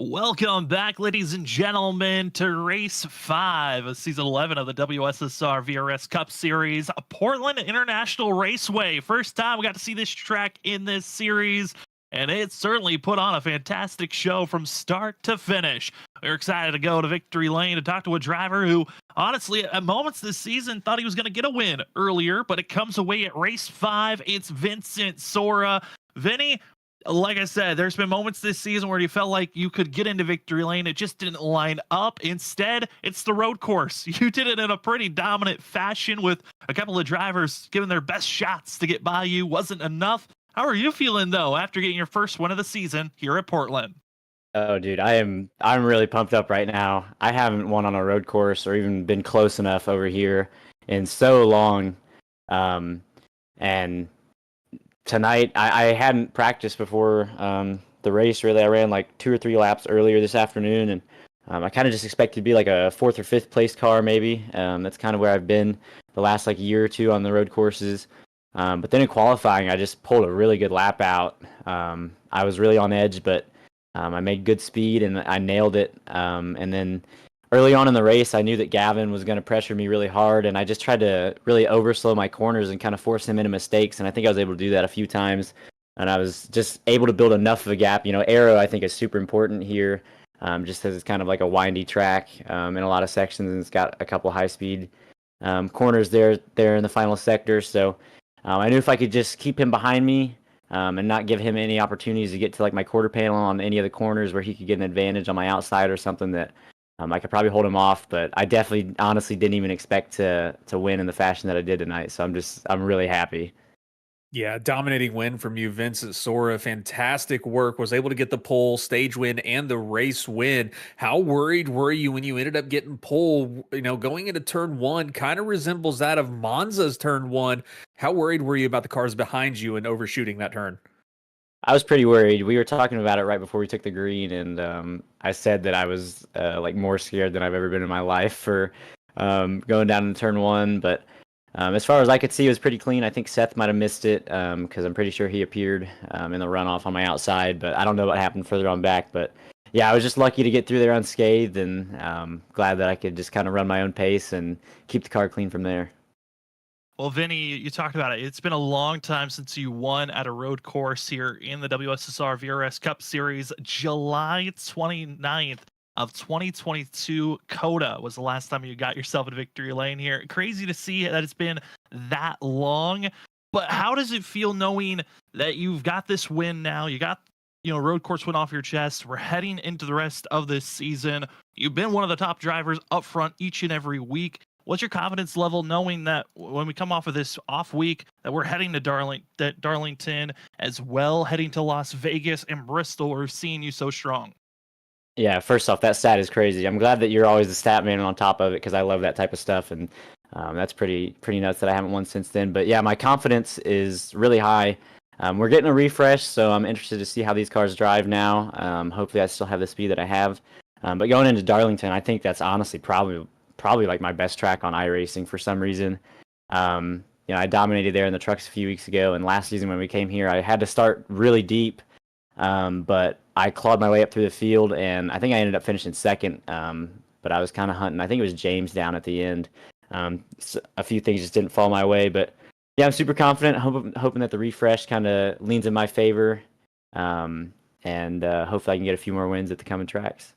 Welcome back, ladies and gentlemen, to Race 5 of Season 11 of the WSSR VRS Cup Series, Portland International Raceway. First time we got to see this track in this series, and it certainly put on a fantastic show from start to finish. We're excited to go to Victory Lane to talk to a driver who, honestly, at moments this season thought he was going to get a win earlier, but it comes away at Race 5. It's Vincent Sora. Vinny, like I said, there's been moments this season where you felt like you could get into victory lane. It just didn't line up. Instead, it's the road course. You did it in a pretty dominant fashion with a couple of drivers giving their best shots to get by you. Wasn't enough. How are you feeling, though, after getting your first win of the season here at Portland? Oh, dude, I'm really pumped up right now. I haven't won on a road course or even been close enough over here in so long. And tonight, I hadn't practiced before the race, really. I ran like 2 or 3 laps earlier this afternoon, and I kind of just expected to be like a 4th or 5th place car, maybe. That's kind of where I've been the last like year or two on the road courses. But then in qualifying, I just pulled a really good lap out. I was really on edge, but I made good speed and I nailed it. And then early on in the race, I knew that Gavin was going to pressure me really hard, and I just tried to really overslow my corners and kind of force him into mistakes. And I think I was able to do that a few times. And I was just able to build enough of a gap. You know, aero I think is super important here, just because it's kind of like a windy track in a lot of sections, and it's got a couple high-speed corners there in the final sector. So I knew if I could just keep him behind me and not give him any opportunities to get to like my quarter panel on any of the corners where he could get an advantage on my outside or something, that I could probably hold him off. But I definitely honestly didn't even expect to win in the fashion that I did tonight. So I'm really happy. Yeah, dominating win from you, Vincent Sora. Fantastic work. Was able to get the pole, stage win, and the race win. How worried were you when you ended up getting pole? You know, going into turn 1 kind of resembles that of Monza's turn 1. How worried were you about the cars behind you and overshooting that turn? I was pretty worried. We were talking about it right before we took the green, and I said that I was like more scared than I've ever been in my life for going down in turn 1. But as far as I could see, it was pretty clean. I think Seth might have missed it because I'm pretty sure he appeared in the runoff on my outside, but I don't know what happened further on back. But yeah, I was just lucky to get through there unscathed, and glad that I could just kind of run my own pace and keep the car clean from there. Well, Vinny, you talked about it. It's been a long time since you won at a road course here in the WSSR VRS Cup Series. July 29th of 2022, Coda was the last time you got yourself in victory lane here. Crazy to see that it's been that long. But how does it feel knowing that you've got this win now? You got, road course win off your chest. We're heading into the rest of this season. You've been one of the top drivers up front each and every week. What's your confidence level knowing that when we come off of this off week that we're heading to Darlington as well, heading to Las Vegas and Bristol, we're seeing you so strong? Yeah, first off, that stat is crazy. I'm glad that you're always the stat man on top of it, because I love that type of stuff, and that's pretty nuts that I haven't won since then. But yeah, my confidence is really high. We're getting a refresh, so I'm interested to see how these cars drive now. Hopefully I still have the speed that I have. But going into Darlington, I think that's honestly probably like my best track on iRacing for some reason. I dominated there in the trucks a few weeks ago, and last season when we came here, I had to start really deep, but I clawed my way up through the field, and I think I ended up finishing second, but I was kind of hunting. I think it was James down at the end. So a few things just didn't fall my way, but yeah, I'm super confident, hoping that the refresh kind of leans in my favor, and hopefully I can get a few more wins at the coming tracks.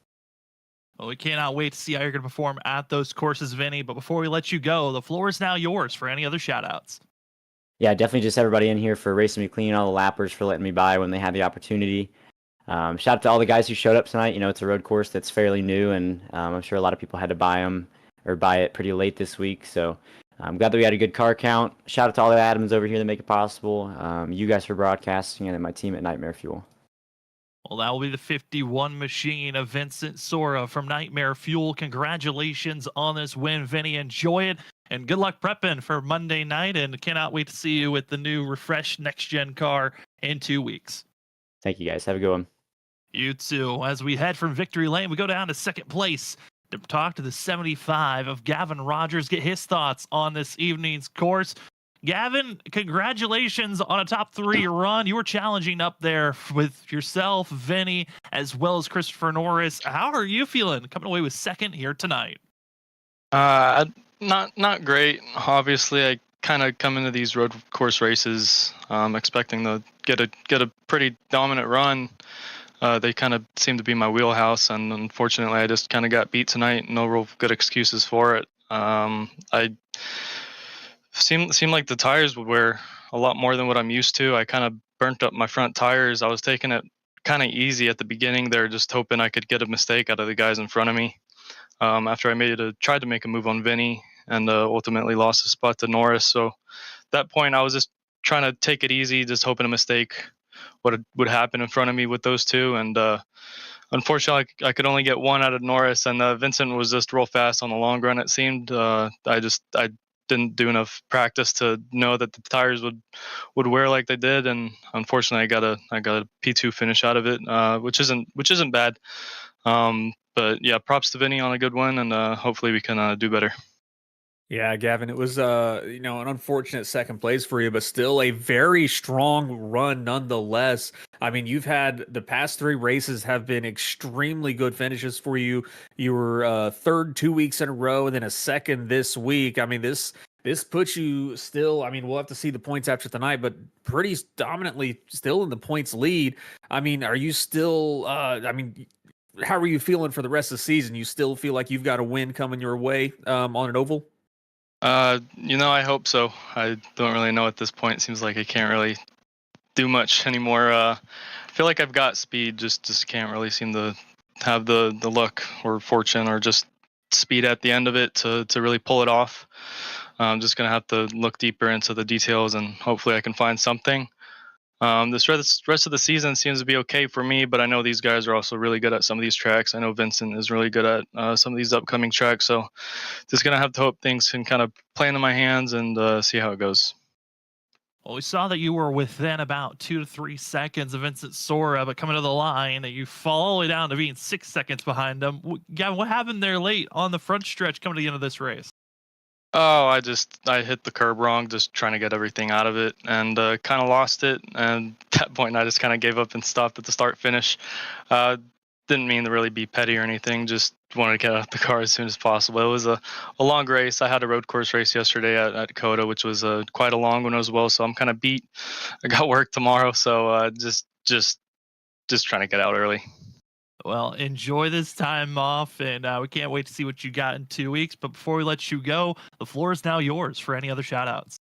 Well, we cannot wait to see how you're going to perform at those courses, Vinny. But before we let you go, the floor is now yours for any other shout-outs. Yeah, definitely just everybody in here for racing me clean, all the lappers for letting me by when they had the opportunity. Shout out to all the guys who showed up tonight. It's a road course that's fairly new, and I'm sure a lot of people had to buy it pretty late this week. So I'm glad that we had a good car count. Shout out to all the admins over here that make it possible. You guys for broadcasting, and then my team at Nightmare Fuel. Well, that will be the 51 machine of Vincent Sora from Nightmare Fuel. Congratulations on this win, Vinny. Enjoy it, and good luck prepping for Monday night, and cannot wait to see you with the new refreshed next-gen car in 2 weeks. Thank you, guys. Have a good one. You too. As we head from victory lane, we go down to second place to talk to the 75 of Gavin Rogers, get his thoughts on this evening's course. Gavin, congratulations on a top three run. You were challenging up there with yourself, Vinny, as well as Christopher Norris. How are you feeling coming away with second here tonight? Not great. Obviously, I kind of come into these road course races expecting to get a pretty dominant run. They kind of seem to be my wheelhouse, and unfortunately, I just kind of got beat tonight. No real good excuses for it. I seemed like the tires would wear a lot more than what I'm used to. I kind of burnt up my front tires. I was taking it kind of easy at the beginning there, just hoping I could get a mistake out of the guys in front of me. After I tried to make a move on Vinny and ultimately lost the spot to Norris. So that point, I was just trying to take it easy, just hoping a mistake would happen in front of me with those two. And unfortunately, I could only get one out of Norris, and Vincent was just real fast on the long run. It seemed I didn't do enough practice to know that the tires would wear like they did, and unfortunately, I got a P2 finish out of it, which isn't bad. But yeah, props to Vinny on a good one, and hopefully we can do better. Yeah, Gavin, it was an unfortunate second place for you, but still a very strong run nonetheless. I mean, you've had the past three races have been extremely good finishes for you. You were third 2 weeks in a row, and then a second this week. I mean, this puts you still. I mean, we'll have to see the points after tonight, but pretty dominantly still in the points lead. I mean, are you still? How are you feeling for the rest of the season? You still feel like you've got a win coming your way on an oval? I hope so. I don't really know at this point. It seems like I can't really do much anymore. I feel like I've got speed, just can't really seem to have the luck or fortune or just speed at the end of it to really pull it off. I'm just gonna have to look deeper into the details and hopefully I can find something. This rest of the season seems to be okay for me, but I know these guys are also really good at some of these tracks. I know Vincent is really good at some of these upcoming tracks, so just gonna have to hope things can kind of play into my hands and see how it goes. Well, we saw that you were within about 2 to 3 seconds of Vincent Sora, but coming to the line, you fall all the way down to being 6 seconds behind him. Gavin, what happened there late on the front stretch coming to the end of this race? Oh, I hit the curb wrong, just trying to get everything out of it, and kind of lost it. And at that point, I just kind of gave up and stopped at the start finish. Uh, didn't mean to really be petty or anything. Just wanted to get out of the car as soon as possible. It was a long race. I had a road course race yesterday at Coda, which was quite a long one as well. So I'm kind of beat. I got work tomorrow, so just trying to get out early. Well, enjoy this time off, and we can't wait to see what you got in 2 weeks. But before we let you go, the floor is now yours for any other shout outs.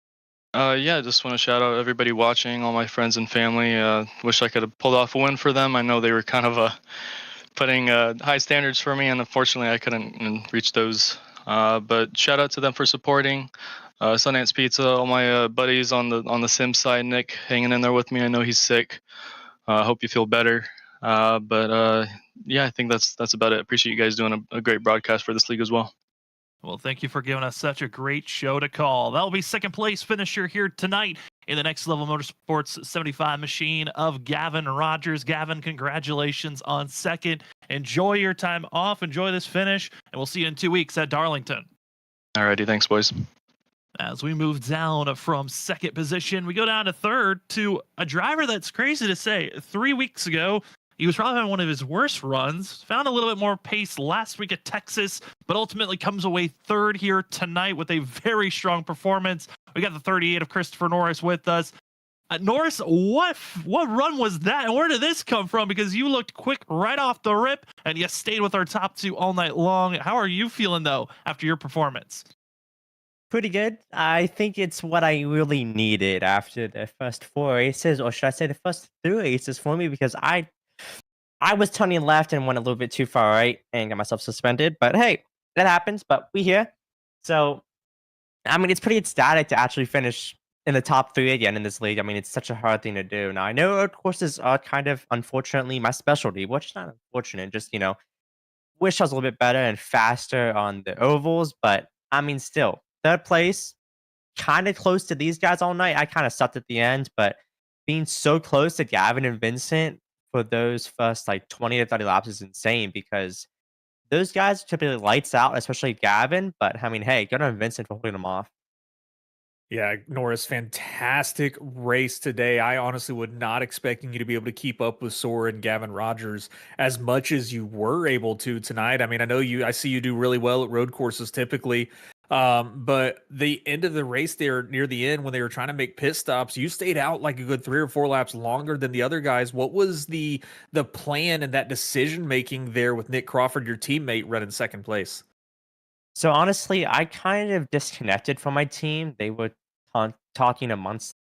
Yeah, just want to shout out everybody watching, all my friends and family. Wish I could have pulled off a win for them. I know they were kind of putting high standards for me, and unfortunately, I couldn't reach those. But shout out to them for supporting. Sundance Pizza, all my buddies on the sim side, Nick hanging in there with me. I know he's sick. Hope you feel better. But yeah, I think that's about it. Appreciate you guys doing a great broadcast for this league as well. Well, thank you for giving us such a great show to call. That'll be second place finisher here tonight in the Next Level Motorsports 75 machine of Gavin Rogers. Gavin, congratulations on second. Enjoy your time off. Enjoy this finish, and we'll see you in 2 weeks at Darlington. Alrighty, thanks, boys. As we move down from second position, we go down to third to a driver that's crazy to say. 3 weeks ago, he was probably on one of his worst runs. Found a little bit more pace last week at Texas, but ultimately comes away third here tonight with a very strong performance. We got the 38 of Christopher Norris with us. Norris, what run was that, and where did this come from? Because you looked quick right off the rip, and you stayed with our top two all night long. How are you feeling though after your performance? Pretty good. I think it's what I really needed after the first four races, or should I say the first three races for me, because I was turning left and went a little bit too far right and got myself suspended. But hey, that happens. But we here. So I mean, it's pretty ecstatic to actually finish in the top three again in this league. I mean, it's such a hard thing to do. Now I know road courses are kind of unfortunately my specialty, which is not unfortunate. Just wish I was a little bit better and faster on the ovals. But I mean, still third place, kind of close to these guys all night. I kind of sucked at the end, but being so close to Gavin and Vincent for those first like 20 to 30 laps is insane because those guys are typically lights out, especially Gavin. But I mean, hey, good on Vincent for holding them off. Yeah, Norris, fantastic race today. I honestly would not expecting you to be able to keep up with Sora and Gavin Rogers as much as you were able to tonight. I mean, I see you do really well at road courses typically. But the end of the race there near the end when they were trying to make pit stops, you stayed out like a good 3 or 4 laps longer than the other guys. What was the plan and that decision making there with Nick Crawford, your teammate, running second place? So honestly, I kind of disconnected from my team. They were talking amongst.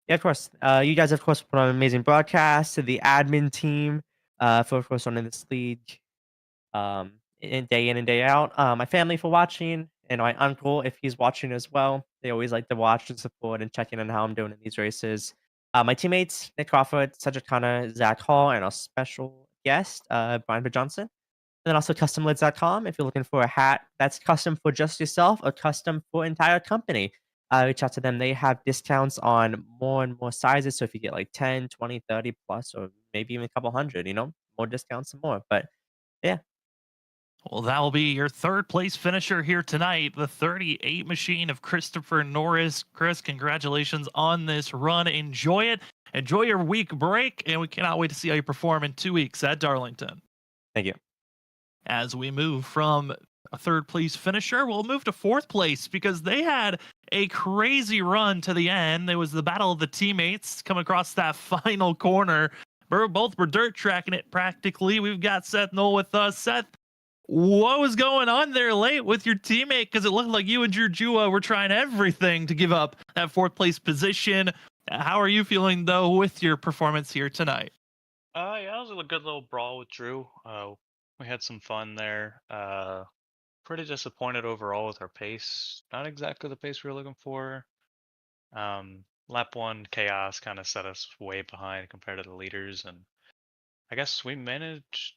Yeah, of course. You guys, of course, put on an amazing broadcast to the admin team for, of course, running this league in and day out. My family for watching, and my uncle, if he's watching as well. They always like to watch and support and check in on how I'm doing in these races. My teammates, Nick Crawford, Cedric Connor, Zach Hall, and our special guest, Brian B. Johnson. And then also customlids.com if you're looking for a hat that's custom for just yourself or custom for entire company. Reach out to them. They have discounts on more and more sizes. So if you get like 10, 20, 30 plus, or maybe even a couple hundred, more discounts and more. But yeah. Well, that will be your third place finisher here tonight, the 38 machine of Christopher Norris. Chris, congratulations on this run. Enjoy it. Enjoy your week break, and we cannot wait to see how you perform in 2 weeks at Darlington. Thank you. As we move from a third place finisher, we'll move to fourth place because they had a crazy run to the end. It was the battle of the teammates come across that final corner. Both were dirt tracking it practically. We've got Seth Knoll with us. Seth, what was going on there late with your teammate? Because it looked like you and Jujua were trying everything to give up that fourth place position. How are you feeling, though, with your performance here tonight? Yeah, it was a good little brawl with Drew. We had some fun there. Pretty disappointed overall with our pace. Not exactly the pace we were looking for. Lap one chaos kind of set us way behind compared to the leaders, and I guess we managed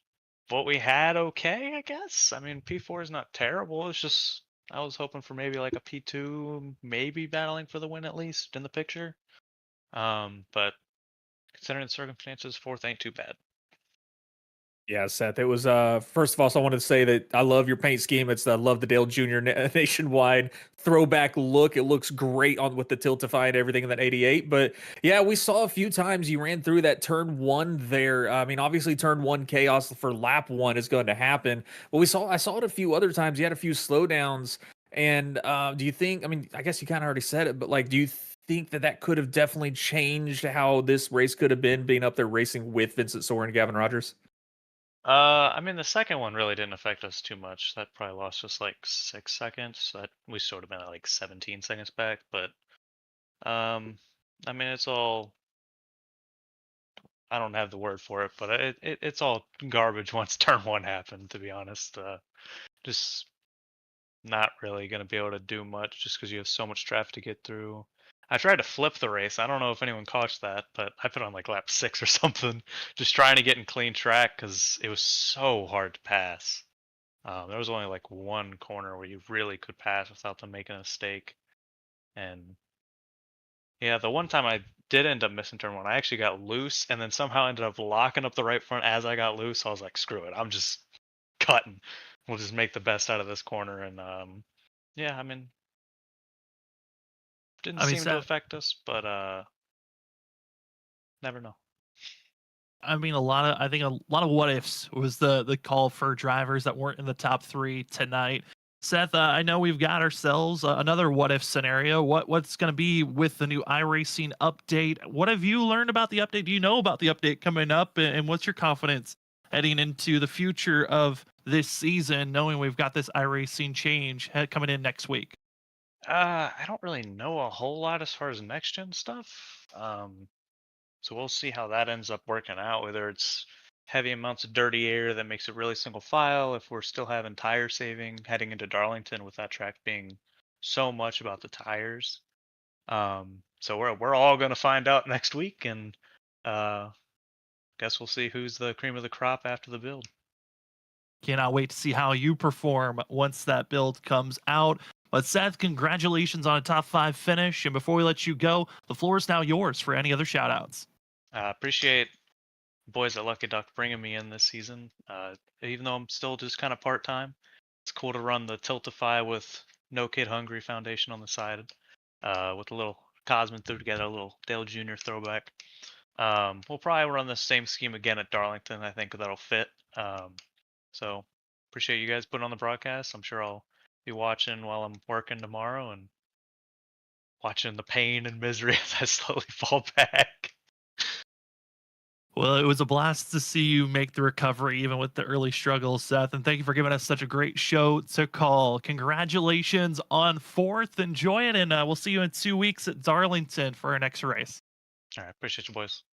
what we had okay, I guess. I mean, P4 is not terrible. It's just I was hoping for maybe like a P2, maybe battling for the win at least in the picture. But considering the circumstances, fourth ain't too bad. Yeah, Seth. It was first of all, so I wanted to say that I love your paint scheme. It's I love the Dale Jr. Nationwide throwback look. It looks great on with the Tiltify and everything in that 88. But yeah, we saw a few times you ran through that turn one there. I mean, obviously turn one chaos for lap one is going to happen. But I saw it a few other times. You had a few slowdowns. And do you think, I mean, I guess you kind of already said it, but like, do you think that could have definitely changed how this race could have been being up there racing with Vincent Soren and Gavin Rogers? I mean, the second one really didn't affect us too much. That probably lost us like 6 seconds. That we sort of been at like 17 seconds back. But I mean, it's all I don't have the word for it, but it's all garbage once turn one happened. To be honest, just not really gonna be able to do much just because you have so much traffic to get through. I tried to flip the race. I don't know if anyone caught that, but I put on like lap 6 or something, just trying to get in clean track because it was so hard to pass. There was only like one corner where you really could pass without them making a mistake. And yeah, the one time I did end up missing turn one, I actually got loose and then somehow ended up locking up the right front as I got loose. I was like, screw it, I'm just cutting. We'll just make the best out of this corner. And yeah, I mean, didn't I mean, seem to Seth, affect us, but never know. I think a lot of what ifs was the call for drivers that weren't in the top three tonight. Seth, I know we've got ourselves another what if scenario. What's going to be with the new iRacing update? What have you learned about the update? Do you know about the update coming up, and what's your confidence heading into the future of this season, knowing we've got this iRacing change coming in next week? I don't really know a whole lot as far as next gen stuff. So we'll see how that ends up working out, whether it's heavy amounts of dirty air that makes it really single file, if we're still having tire saving heading into Darlington with that track being so much about the tires. So we're all gonna find out next week, and guess we'll see who's the cream of the crop after the build. Cannot wait to see how you perform once that build comes out. But Seth, congratulations on a top 5 finish. And before we let you go, the floor is now yours for any other shout outs. Appreciate boys at Lucky Duck bringing me in this season. Even though I'm still just kind of part time, it's cool to run the Tiltify with No Kid Hungry Foundation on the side. with a little Cosman threw together a little Dale Jr. throwback. We'll probably run the same scheme again at Darlington. I think that'll fit. So appreciate you guys putting on the broadcast. I'm sure I'll be watching while I'm working tomorrow and watching the pain and misery as I slowly fall back. Well, it was a blast to see you make the recovery, even with the early struggles, Seth. And thank you for giving us such a great show to call. Congratulations on 4th. Enjoy it. And we'll see you in 2 weeks at Darlington for our next race. All right. Appreciate you, boys.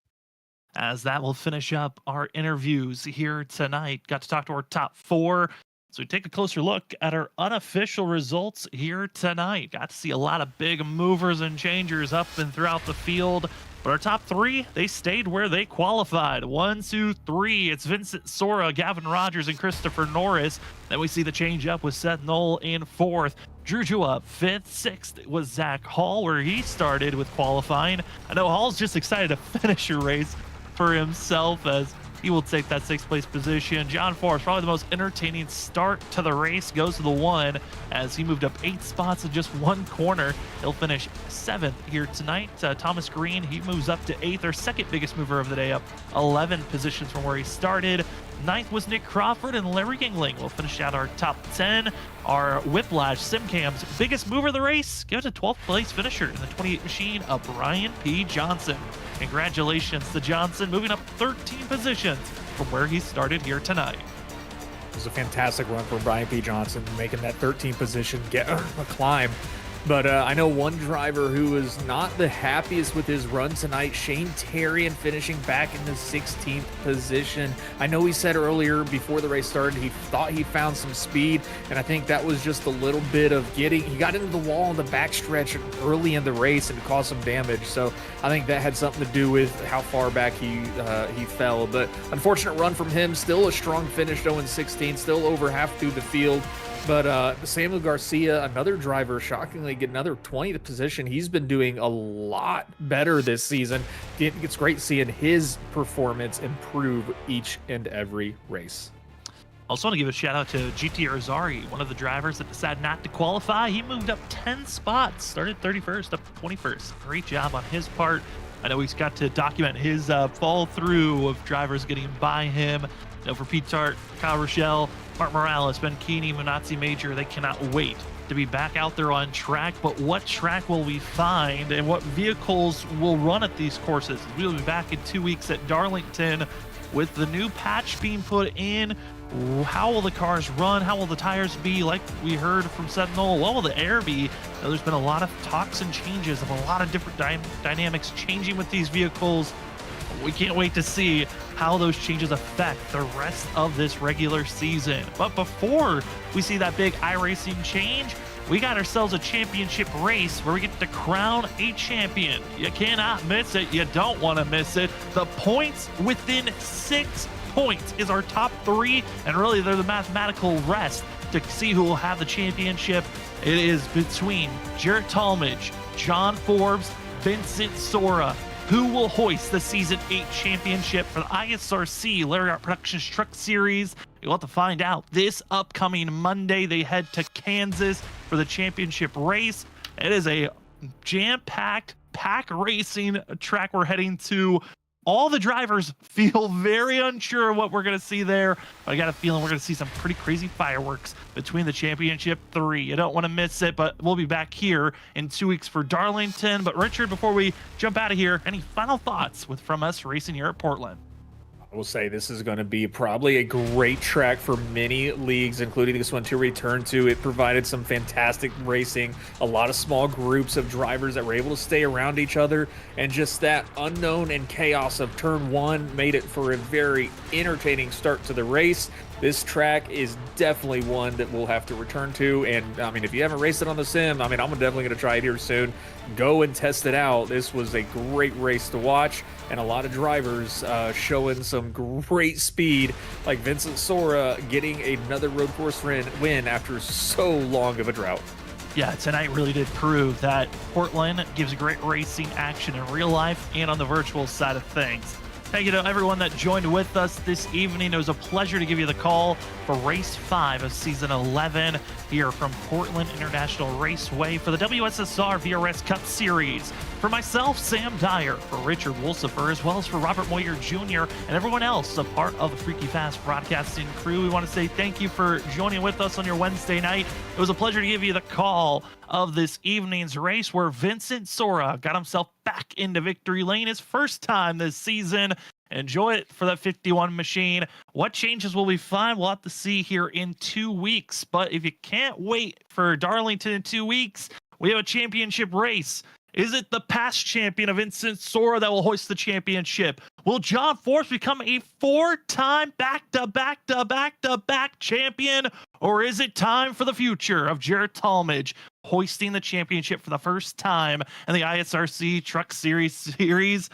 As that will finish up our interviews here tonight. Got to talk to our top 4. So we take a closer look at our unofficial results here tonight. Got to see a lot of big movers and changers up and throughout the field. But our top 3, they stayed where they qualified. 1, 2, 3. It's Vincent Sora, Gavin Rogers, and Christopher Norris. Then we see the change up with Seth Knoll in 4th. Drew Jua 5th. 6th was Zach Hall, where he started with qualifying. I know Hall's just excited to finish a race for himself as he will take that 6th place position. John Forrest, probably the most entertaining start to the race, goes to the 1 as he moved up 8 spots in just 1 corner. He'll finish 7th here tonight. Thomas Green, he moves up to 8th, our second biggest mover of the day, up 11 positions from where he started. 9th was Nick Crawford, and Larry Yingling will finish out our top 10. Our Whiplash SimCam's biggest mover of the race gives a 12th place finisher in the 28 machine of Brian P. Johnson. Congratulations to Johnson, moving up 13 positions from where he started here tonight. It was a fantastic run for Brian P. Johnson, making that 13th position get a climb. But I know one driver who was not the happiest with his run tonight, Shane Terrian, finishing back in the 16th position. I know he said earlier before the race started he thought he found some speed, and I think that was just a little bit of he got into the wall on the backstretch early in the race and caused some damage. So I think that had something to do with how far back he fell. But unfortunate run from him. Still a strong finish though in 16th, still over half through the field. But Samuel Garcia, another driver, shockingly get another 20th position. He's been doing a lot better this season. It's great seeing his performance improve each and every race. Also want to give a shout out to GT Rosari, one of the drivers that decided not to qualify. He moved up 10 spots, started 31st up to 21st. Great job on his part. I know he's got to document his fall through of drivers getting by him. For Pete Tart, Kyle Rochelle, Mark Morales, Ben Keeney, Manazzi Major, they cannot wait to be back out there on track. But what track will we find and what vehicles will run at these courses? We'll be back in 2 weeks at Darlington with the new patch being put in. How will the cars run? How will the tires be? Like we heard from Seth Knoll, what will the air be? Now, there's been a lot of talks and changes of a lot of different dynamics changing with these vehicles. We can't wait to see how those changes affect the rest of this regular season. But before we see that big iRacing change, we got ourselves a championship race where we get to crown a champion. You cannot miss it. You don't want to miss it. The points within 6 points is our top 3, and really they're the mathematical rest to see who will have the championship. It is between Jarrett Talmadge, John Forbes, Vincent Sora. Who will hoist the Season 8 championship for the ISRC Lariat Productions Truck Series? You'll have to find out this upcoming Monday. They head to Kansas for the championship race. It is a jam-packed pack racing track we're heading to. All the drivers feel very unsure of what we're going to see there. But I got a feeling we're going to see some pretty crazy fireworks between the championship 3. You don't want to miss it, but we'll be back here in 2 weeks for Darlington. But Richard, before we jump out of here, any final thoughts from us racing here at Portland? I will say this is going to be probably a great track for many leagues, including this one to return to. It provided some fantastic racing, a lot of small groups of drivers that were able to stay around each other, and just that unknown and chaos of turn 1 made it for a very entertaining start to the race. This track is definitely one that we'll have to return to, and I mean, if you haven't raced it on the sim, I mean, I'm definitely going to try it here soon. Go and test it out. This was a great race to watch, and a lot of drivers showing some great speed, like Vincent Sora getting another road course win after so long of a drought. Yeah, tonight really did prove that Portland gives great racing action in real life and on the virtual side of things. Thank you to everyone that joined with us this evening. It was a pleasure to give you the call for Race 5 of Season 11. here from Portland International Raceway for the WSSR VRS Cup Series. For myself, Sam Dyer, for Richard Wolsifer, as well as for Robert Moyer Jr. and everyone else a part of the Freaky Fast broadcasting crew, we want to say thank you for joining with us on your Wednesday night. It was a pleasure to give you the call of this evening's race where Vincent Sora got himself back into victory lane his first time this season. Enjoy it for that 51 machine. What changes will we find? We'll have to see here in 2 weeks. But if you can't wait for Darlington in 2 weeks, we have a championship race. Is it the past champion of Vincent Sora that will hoist the championship? Will John Force become a 4-time back-to-back champion? Or is it time for the future of Jared Talmadge hoisting the championship for the first time in the ISRC Truck Series?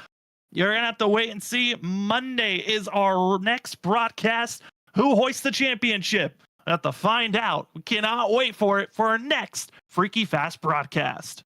You're going to have to wait and see. Monday is our next broadcast. Who hoists the championship? I have to find out. We cannot wait for it for our next Freaky Fast broadcast.